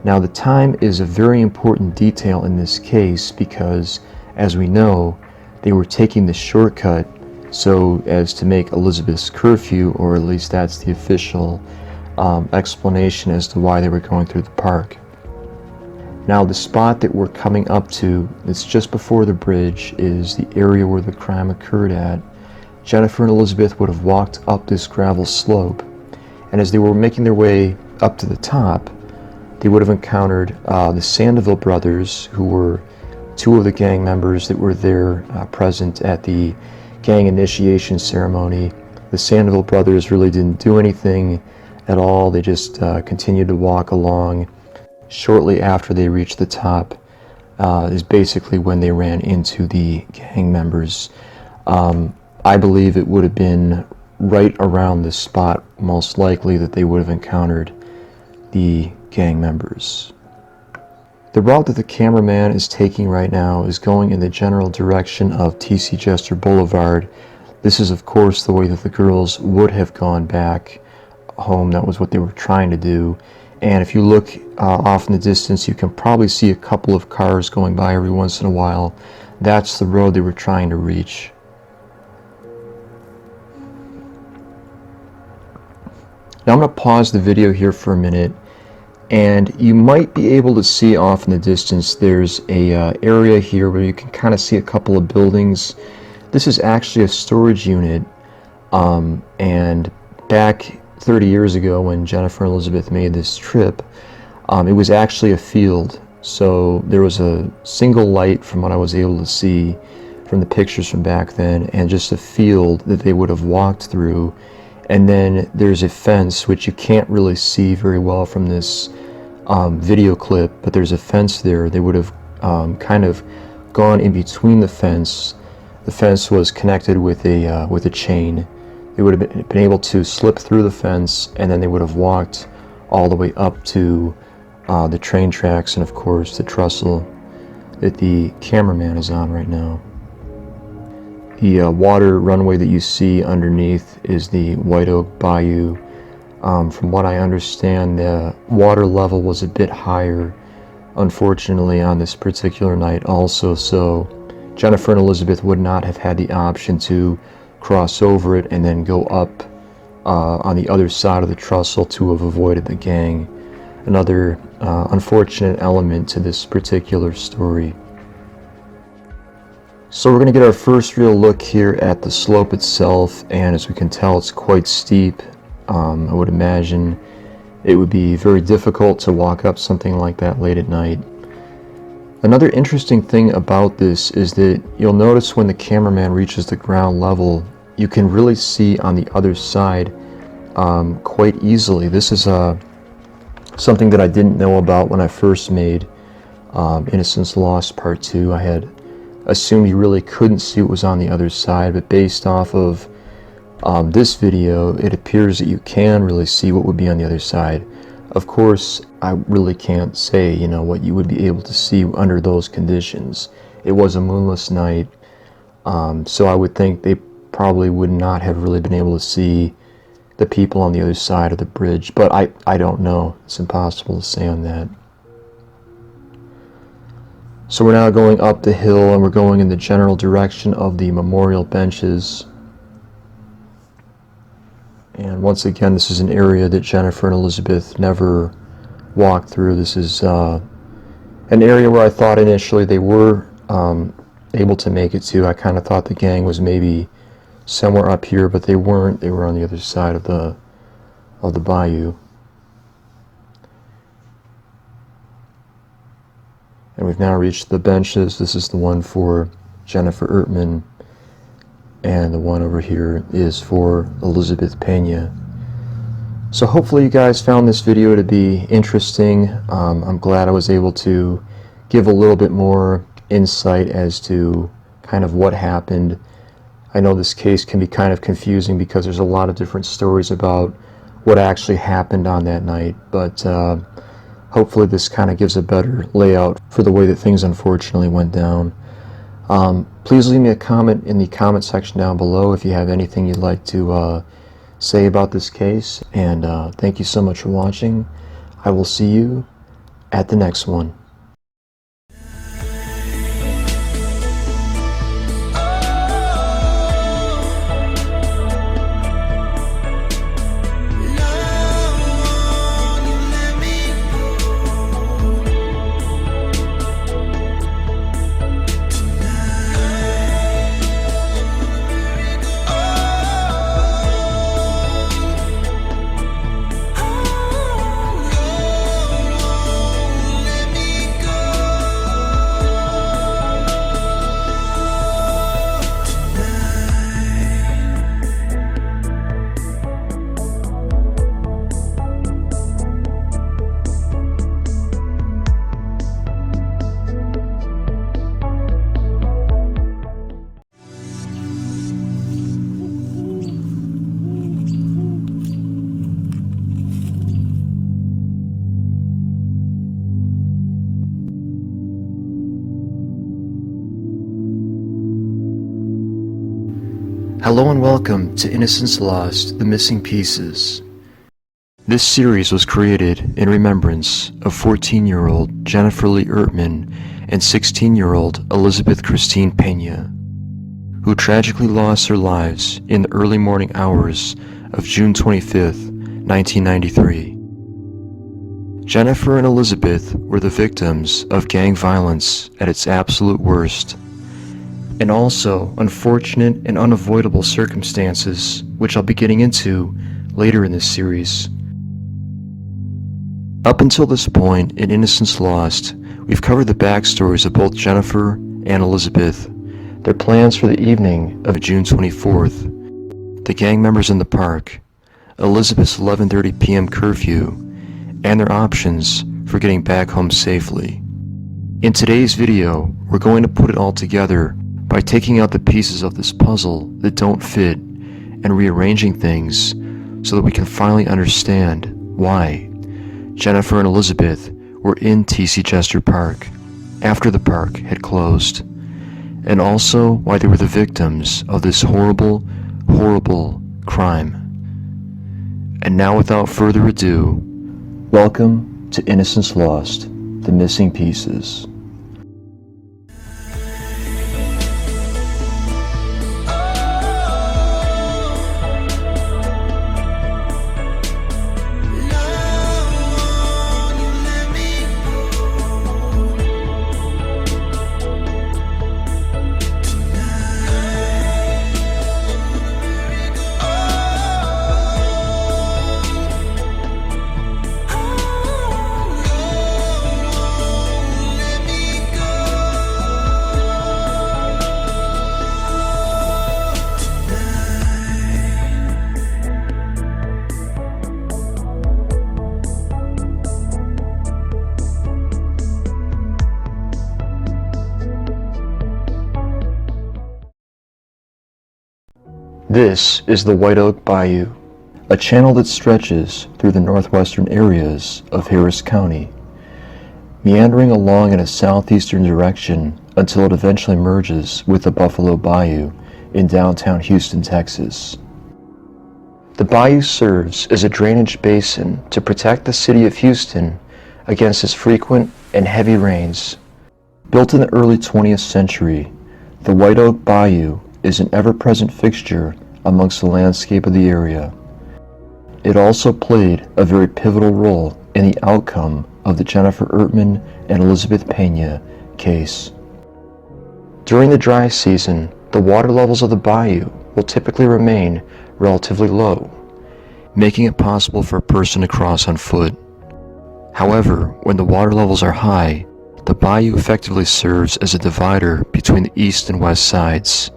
Now, the time is a very important detail in this case because, as we know, they were taking the shortcut so as to make Elizabeth's curfew, or at least that's the official explanation as to why they were going through the park. Now, the spot that we're coming up to, it's just before the bridge, is the area where the crime occurred at. Jennifer and Elizabeth would have walked up this gravel slope, and as they were making their way up to the top, they would have encountered the Sandoval brothers, who were two of the gang members that were there present at the gang initiation ceremony. The Sandoval brothers really didn't do anything at all. They just continued to walk along. Shortly after they reached the top is basically when they ran into the gang members. I believe it would have been right around this spot, most likely, that they would have encountered the gang members. The route that the cameraman is taking right now is going in the general direction of T.C. Jester Boulevard. This is, of course, the way that the girls would have gone back home. That was what they were trying to do. And if you look off in the distance, you can probably see a couple of cars going by every once in a while. That's the road they were trying to reach. Now I'm going to pause the video here for a minute, and you might be able to see off in the distance there's a area here where you can kind of see a couple of buildings. This is actually a storage unit, and back 30 years ago when Jennifer and Elizabeth made this trip, it was actually a field. So there was a single light from what I was able to see from the pictures from back then, and just a field that they would have walked through. And then there's a fence, which you can't really see very well from this video clip, but there's a fence there. They would have kind of gone in between the fence. The fence was connected with a chain. They would have been able to slip through the fence, and then they would have walked all the way up to the train tracks and, of course, the trestle that the cameraman is on right now. The water runway that you see underneath is the White Oak Bayou. From what I understand, the water level was a bit higher, unfortunately, on this particular night also, so Jennifer and Elizabeth would not have had the option to cross over it and then go up on the other side of the trestle to have avoided the gang. Another unfortunate element to this particular story. So we're going to get our first real look here at the slope itself, and as we can tell, it's quite steep. I would imagine it would be very difficult to walk up something like that late at night. Another interesting thing about this is that you'll notice when the cameraman reaches the ground level, you can really see on the other side quite easily. This is something that I didn't know about when I first made Innocence Lost Part 2. I had assumed you really couldn't see what was on the other side, but based off of this video, it appears that you can really see what would be on the other side. Of course, I really can't say, what you would be able to see under those conditions. It was a moonless night, so I would think they probably would not have really been able to see the people on the other side of the bridge, but I don't know. It's impossible to say on that. So we're now going up the hill, and we're going in the general direction of the memorial benches. And once again, this is an area that Jennifer and Elizabeth never walked through. This is an area where I thought initially they were able to make it to. I kind of thought the gang was maybe somewhere up here, but they weren't. They were on the other side of the bayou. And we've now reached the benches. This is the one for Jennifer Ertman, and the one over here is for Elizabeth Pena. So hopefully you guys found this video to be interesting. I'm glad I was able to give a little bit more insight as to kind of what happened. I know this case can be kind of confusing because there's a lot of different stories about what actually happened on that night, but hopefully this kind of gives a better layout for the way that things unfortunately went down. Please leave me a comment in the comment section down below if you have anything you'd like to say about this case, and thank you so much for watching. I will see you at the next one. Hello and welcome to Innocence Lost, The Missing Pieces. This series was created in remembrance of 14-year-old Jennifer Lee Ertman and 16-year-old Elizabeth Christine Pena, who tragically lost their lives in the early morning hours of June 25th, 1993. Jennifer and Elizabeth were the victims of gang violence at its absolute worst, and also unfortunate and unavoidable circumstances, which I'll be getting into later in this series. Up until this point in Innocence Lost, we've covered the backstories of both Jennifer and Elizabeth, their plans for the evening of June 24th, the gang members in the park, Elizabeth's 11:30 p.m. curfew, and their options for getting back home safely. In today's video, we're going to put it all together by taking out the pieces of this puzzle that don't fit and rearranging things so that we can finally understand why Jennifer and Elizabeth were in TC Jester Park after the park had closed, and also why they were the victims of this horrible, horrible crime. And now, without further ado, welcome to Innocence Lost, The Missing Pieces. This is the White Oak Bayou, a channel that stretches through the northwestern areas of Harris County, meandering along in a southeastern direction until it eventually merges with the Buffalo Bayou in downtown Houston, Texas. The bayou serves as a drainage basin to protect the city of Houston against its frequent and heavy rains. Built in the early 20th century, the White Oak Bayou is an ever-present fixture amongst the landscape of the area. It also played a very pivotal role in the outcome of the Jennifer Ertman and Elizabeth Pena case. During the dry season, the the water levels of the bayou will typically remain relatively low, making it possible for a person to cross on foot. However, when the water levels are high, the bayou effectively serves as a divider between the east and west sides.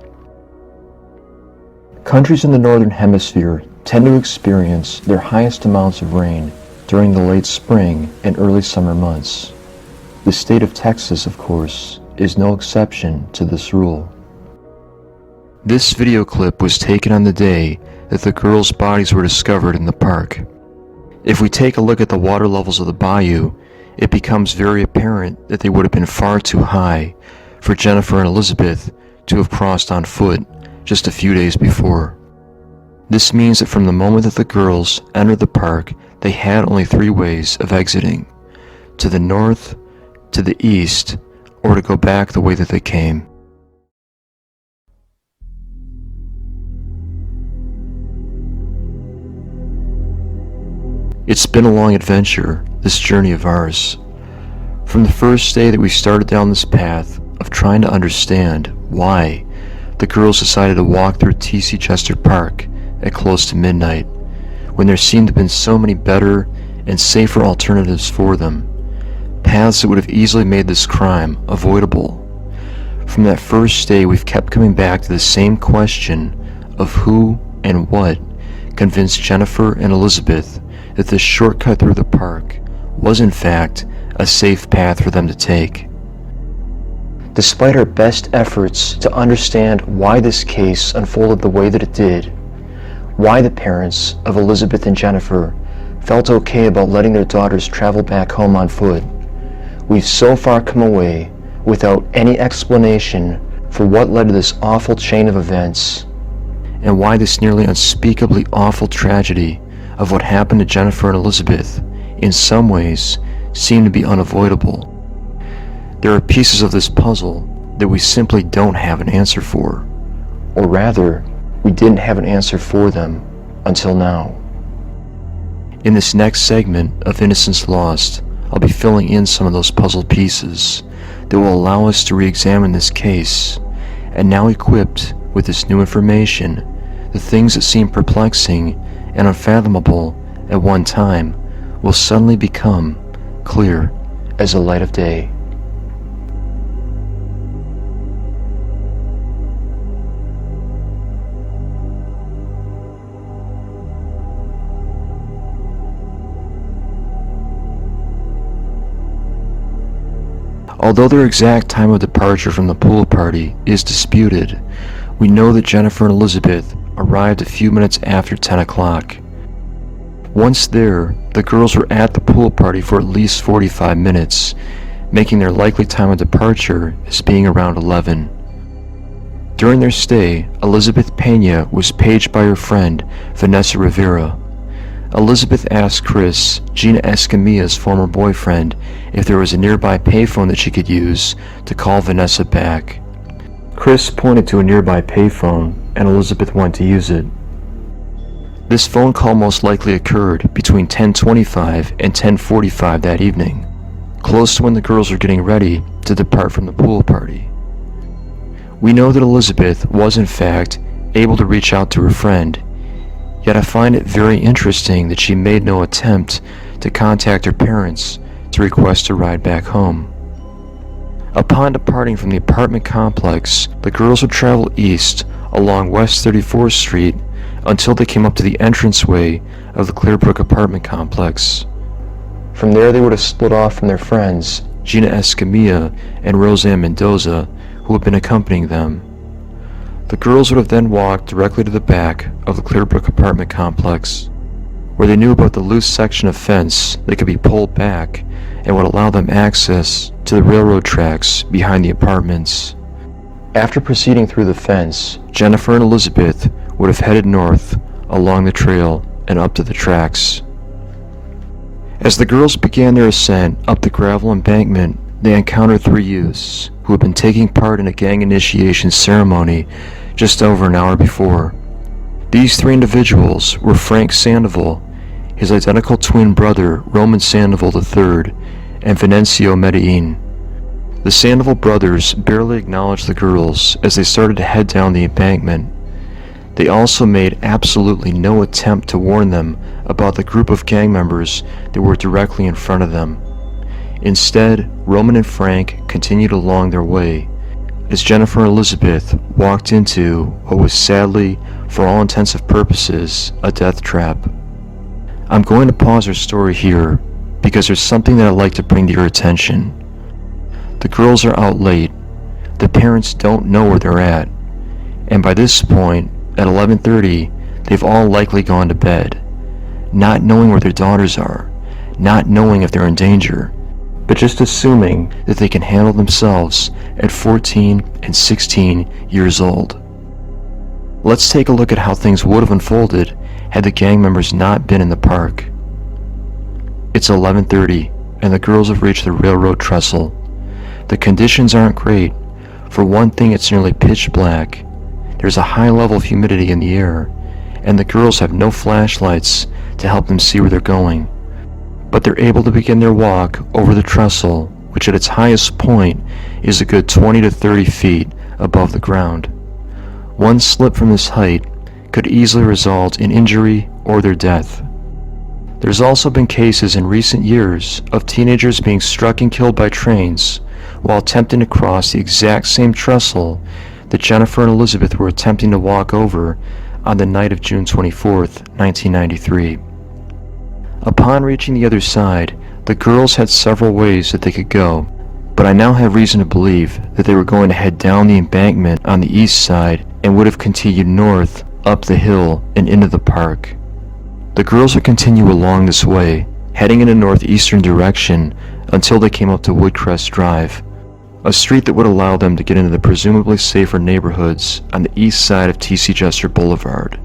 Countries in the northern hemisphere tend to experience their highest amounts of rain during the late spring and early summer months. The state of Texas, of course, is no exception to this rule. This video clip was taken on the day that the girls' bodies were discovered in the park. If we take a look at the water levels of the bayou, it becomes very apparent that they would have been far too high for Jennifer and Elizabeth to have crossed on foot just a few days before. This means that from the moment that the girls entered the park, they had only three ways of exiting: to the north, to the east, or to go back the way that they came. It's been a long adventure, this journey of ours. From the first day that we started down this path of trying to understand why the girls decided to walk through TC Jester Park at close to midnight, when there seemed to have been so many better and safer alternatives for them, paths that would have easily made this crime avoidable. From that first day, we've kept coming back to the same question of who and what convinced Jennifer and Elizabeth that this shortcut through the park was in fact a safe path for them to take. Despite our best efforts to understand why this case unfolded the way that it did, why the parents of Elizabeth and Jennifer felt okay about letting their daughters travel back home on foot, we've so far come away without any explanation for what led to this awful chain of events, and why this nearly unspeakably awful tragedy of what happened to Jennifer and Elizabeth in some ways seemed to be unavoidable. There are pieces of this puzzle that we simply don't have an answer for, or rather, we didn't have an answer for them until now. In this next segment of Innocence Lost, I'll be filling in some of those puzzle pieces that will allow us to re-examine this case, and now equipped with this new information, the things that seem perplexing and unfathomable at one time will suddenly become clear as the light of day. Although their exact time of departure from the pool party is disputed, we know that Jennifer and Elizabeth arrived a few minutes after 10 o'clock. Once there, the girls were at the pool party for at least 45 minutes, making their likely time of departure as being around 11. During their stay, Elizabeth Pena was paged by her friend, Vanessa Rivera. Elizabeth asked Chris, Gina Escamilla's former boyfriend, if there was a nearby payphone that she could use to call Vanessa back. Chris pointed to a nearby payphone, and Elizabeth went to use it. This phone call most likely occurred between 10:25 and 10:45 that evening, close to when the girls were getting ready to depart from the pool party. We know that Elizabeth was in fact able to reach out to her friend, yet I find it very interesting that she made no attempt to contact her parents to request a ride back home. Upon departing from the apartment complex, the girls would travel east along West 34th Street until they came up to the entranceway of the Clearbrook apartment complex. From there they would have split off from their friends, Gina Escamilla and Roseanne Mendoza, who had been accompanying them. The girls would have then walked directly to the back of the Clearbrook apartment complex, where they knew about the loose section of fence that could be pulled back and would allow them access to the railroad tracks behind the apartments. After proceeding through the fence, Jennifer and Elizabeth would have headed north along the trail and up to the tracks. As the girls began their ascent up the gravel embankment, they encountered three youths who had been taking part in a gang initiation ceremony just over an hour before. These three individuals were Frank Sandoval, his identical twin brother Roman Sandoval III, and Venancio Medellin. The Sandoval brothers barely acknowledged the girls as they started to head down the embankment. They also made absolutely no attempt to warn them about the group of gang members that were directly in front of them. Instead, Roman and Frank continued along their way as Jennifer and Elizabeth walked into what was sadly, for all intents and purposes, a death trap. I'm going to pause our story here because there's something that I'd like to bring to your attention. The girls are out late, the parents don't know where they're at, and by this point, at 11:30, they've all likely gone to bed, not knowing where their daughters are, not knowing if they're in danger, but just assuming that they can handle themselves at 14 and 16 years old. Let's take a look at how things would have unfolded had the gang members not been in the park. It's 11:30, and the girls have reached the railroad trestle. The conditions aren't great. For one thing, it's nearly pitch black. There's a high level of humidity in the air, and the girls have no flashlights to help them see where they're going. But they're able to begin their walk over the trestle, which at its highest point is a good 20 to 30 feet above the ground. One slip from this height could easily result in injury or their death. There's also been cases in recent years of teenagers being struck and killed by trains while attempting to cross the exact same trestle that Jennifer and Elizabeth were attempting to walk over on the night of June 24th, 1993. Upon reaching the other side, the girls had several ways that they could go, but I now have reason to believe that they were going to head down the embankment on the east side and would have continued north, up the hill, and into the park. The girls would continue along this way, heading in a northeastern direction until they came up to Woodcrest Drive, a street that would allow them to get into the presumably safer neighborhoods on the east side of T.C. Jester Boulevard.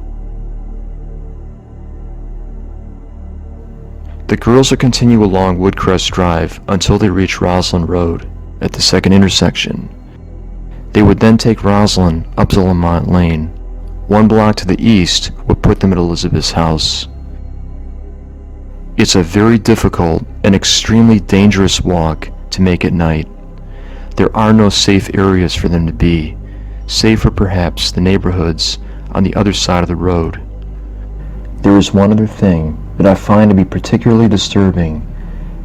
The girls would continue along Woodcrest Drive until they reach Roslyn Road at the second intersection. They would then take Roslyn up to Lamont Lane. One block to the east would put them at Elizabeth's house. It's a very difficult and extremely dangerous walk to make at night. There are no safe areas for them to be, save for perhaps the neighborhoods on the other side of the road. There is one other thing that I find to be particularly disturbing,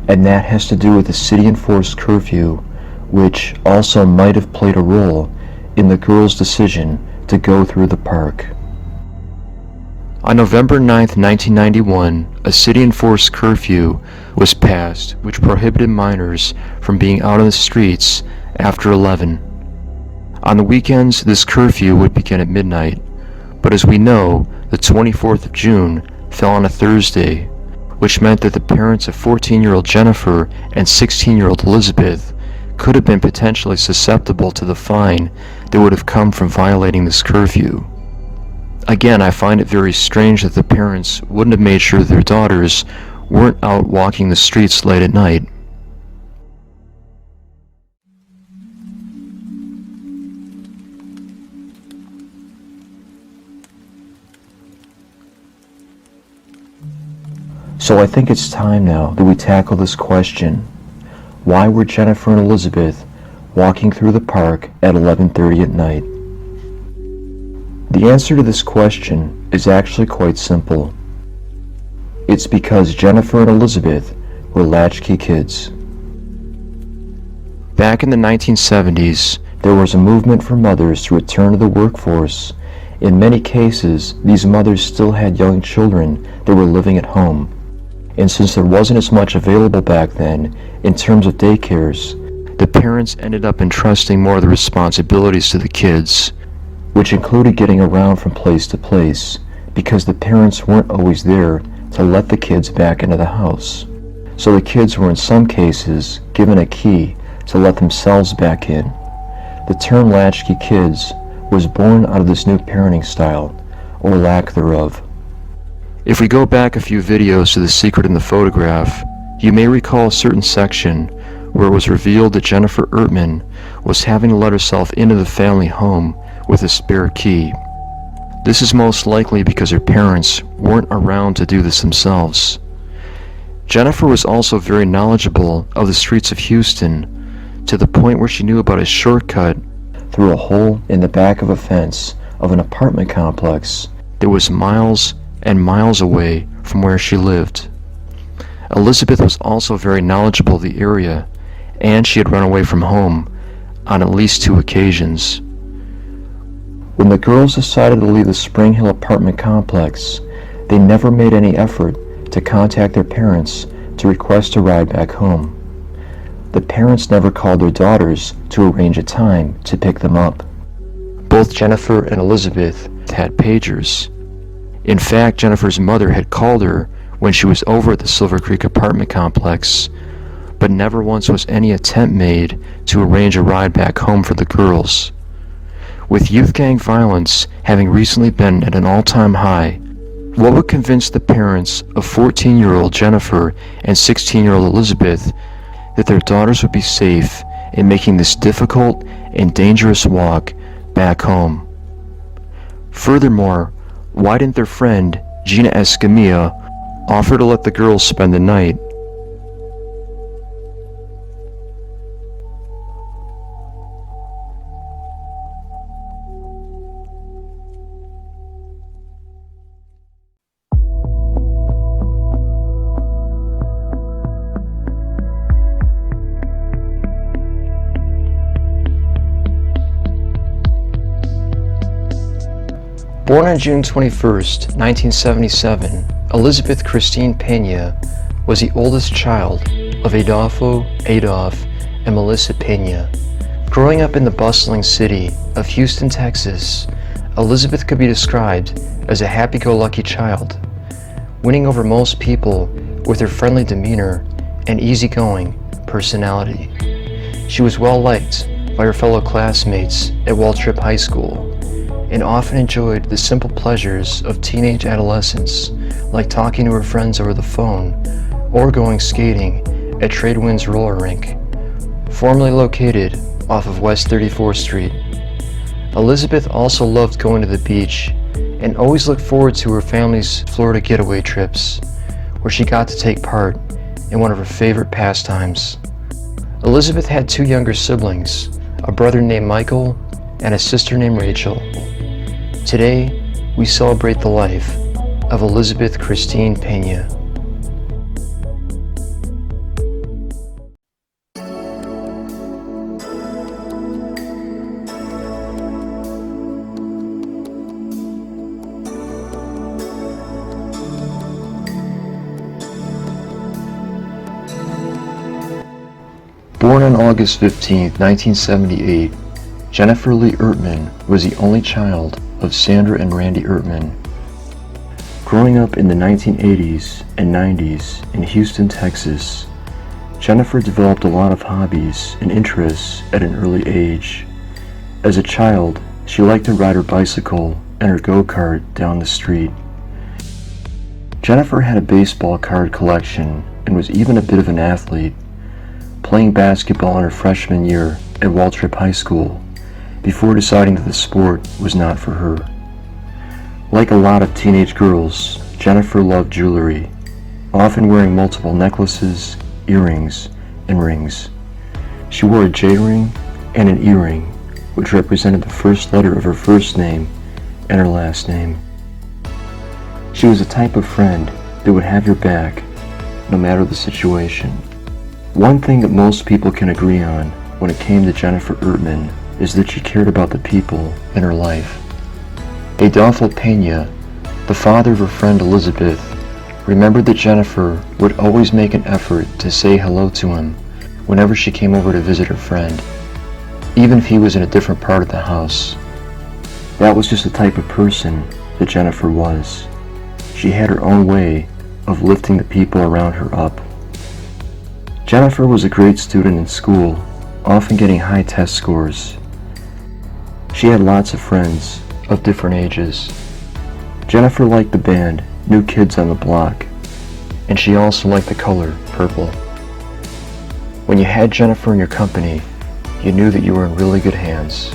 and that has to do with the city-enforced curfew, which also might have played a role in the girls' decision to go through the park. On November 9th, 1991, a city-enforced curfew was passed which prohibited minors from being out on the streets after 11. On the weekends, this curfew would begin at midnight, but as we know, the 24th of June fell on a Thursday, which meant that the parents of 14-year-old Jennifer and 16-year-old Elizabeth could have been potentially susceptible to the fine that would have come from violating this curfew. Again, I find it very strange that the parents wouldn't have made sure their daughters weren't out walking the streets late at night. So I think it's time now that we tackle this question. Why were Jennifer and Elizabeth walking through the park at 11:30 at night? The answer to this question is actually quite simple. It's because Jennifer and Elizabeth were latchkey kids. Back in the 1970s, there was a movement for mothers to return to the workforce. In many cases, these mothers still had young children that were living at home. And since there wasn't as much available back then in terms of daycares, the parents ended up entrusting more of the responsibilities to the kids, which included getting around from place to place, because the parents weren't always there to let the kids back into the house. So the kids were in some cases given a key to let themselves back in. The term latchkey kids was born out of this new parenting style, or lack thereof. If we go back a few videos to The Secret in the Photograph, you may recall a certain section where it was revealed that Jennifer Ertman was having to let herself into the family home with a spare key. This is most likely because her parents weren't around to do this themselves. Jennifer was also very knowledgeable of the streets of Houston, to the point where she knew about a shortcut through a hole in the back of a fence of an apartment complex that was miles and miles away from where she lived. Elizabeth was also very knowledgeable of the area, and she had run away from home on at least 2 occasions. When the girls decided to leave the Spring Hill apartment complex, they never made any effort to contact their parents to request a ride back home. The parents never called their daughters to arrange a time to pick them up. Both Jennifer and Elizabeth had pagers. In fact, Jennifer's mother had called her when she was over at the Silver Creek apartment complex, but never once was any attempt made to arrange a ride back home for the girls. With youth gang violence having recently been at an all-time high, what would convince the parents of 14-year-old Jennifer and 16-year-old Elizabeth that their daughters would be safe in making this difficult and dangerous walk back home? Furthermore, why didn't their friend, Gina Escamilla, offer to let the girls spend the night? Born on June 21st, 1977, Elizabeth Christine Pena was the oldest child of Adolfo, Adolf, and Melissa Pena. Growing up in the bustling city of Houston, Texas, Elizabeth could be described as a happy-go-lucky child, winning over most people with her friendly demeanor and easygoing personality. She was well liked by her fellow classmates at Waltrip High School, and often enjoyed the simple pleasures of teenage adolescence, like talking to her friends over the phone or going skating at Tradewinds roller rink, formerly located off of West 34th Street. Elizabeth also loved going to the beach and always looked forward to her family's Florida getaway trips, where she got to take part in one of her favorite pastimes. Elizabeth had 2 younger siblings, a brother named Michael and a sister named Rachel. Today, we celebrate the life of Elizabeth Christine Pena. Born on August 15, 1978, Jennifer Lee Ertman was the only child of Sandra and Randy Ertman. Growing up in the 1980s and 90s in Houston, Texas, Jennifer developed a lot of hobbies and interests at an early age. As a child, she liked to ride her bicycle and her go-kart down the street. Jennifer had a baseball card collection and was even a bit of an athlete, playing basketball in her freshman year at Waltrip High School, before deciding that the sport was not for her. Like a lot of teenage girls, Jennifer loved jewelry, often wearing multiple necklaces, earrings, and rings. She wore a J-ring and an E-ring, which represented the first letter of her first name and her last name. She was the type of friend that would have your back, no matter the situation. One thing that most people can agree on when it came to Jennifer Ertman is that she cared about the people in her life. Adolfo Pena, the father of her friend Elizabeth, remembered that Jennifer would always make an effort to say hello to him whenever she came over to visit her friend, even if he was in a different part of the house. That was just the type of person that Jennifer was. She had her own way of lifting the people around her up. Jennifer was a great student in school, often getting high test scores. She had lots of friends of different ages. Jennifer liked the band New Kids on the Block, and she also liked the color purple. When you had Jennifer in your company, you knew that you were in really good hands.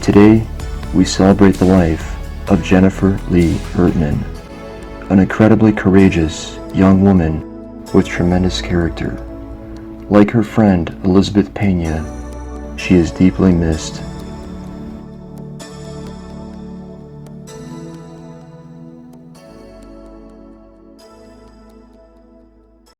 Today, we celebrate the life of Jennifer Lee Ertman, an incredibly courageous young woman with tremendous character. Like her friend Elizabeth Pena, she is deeply missed.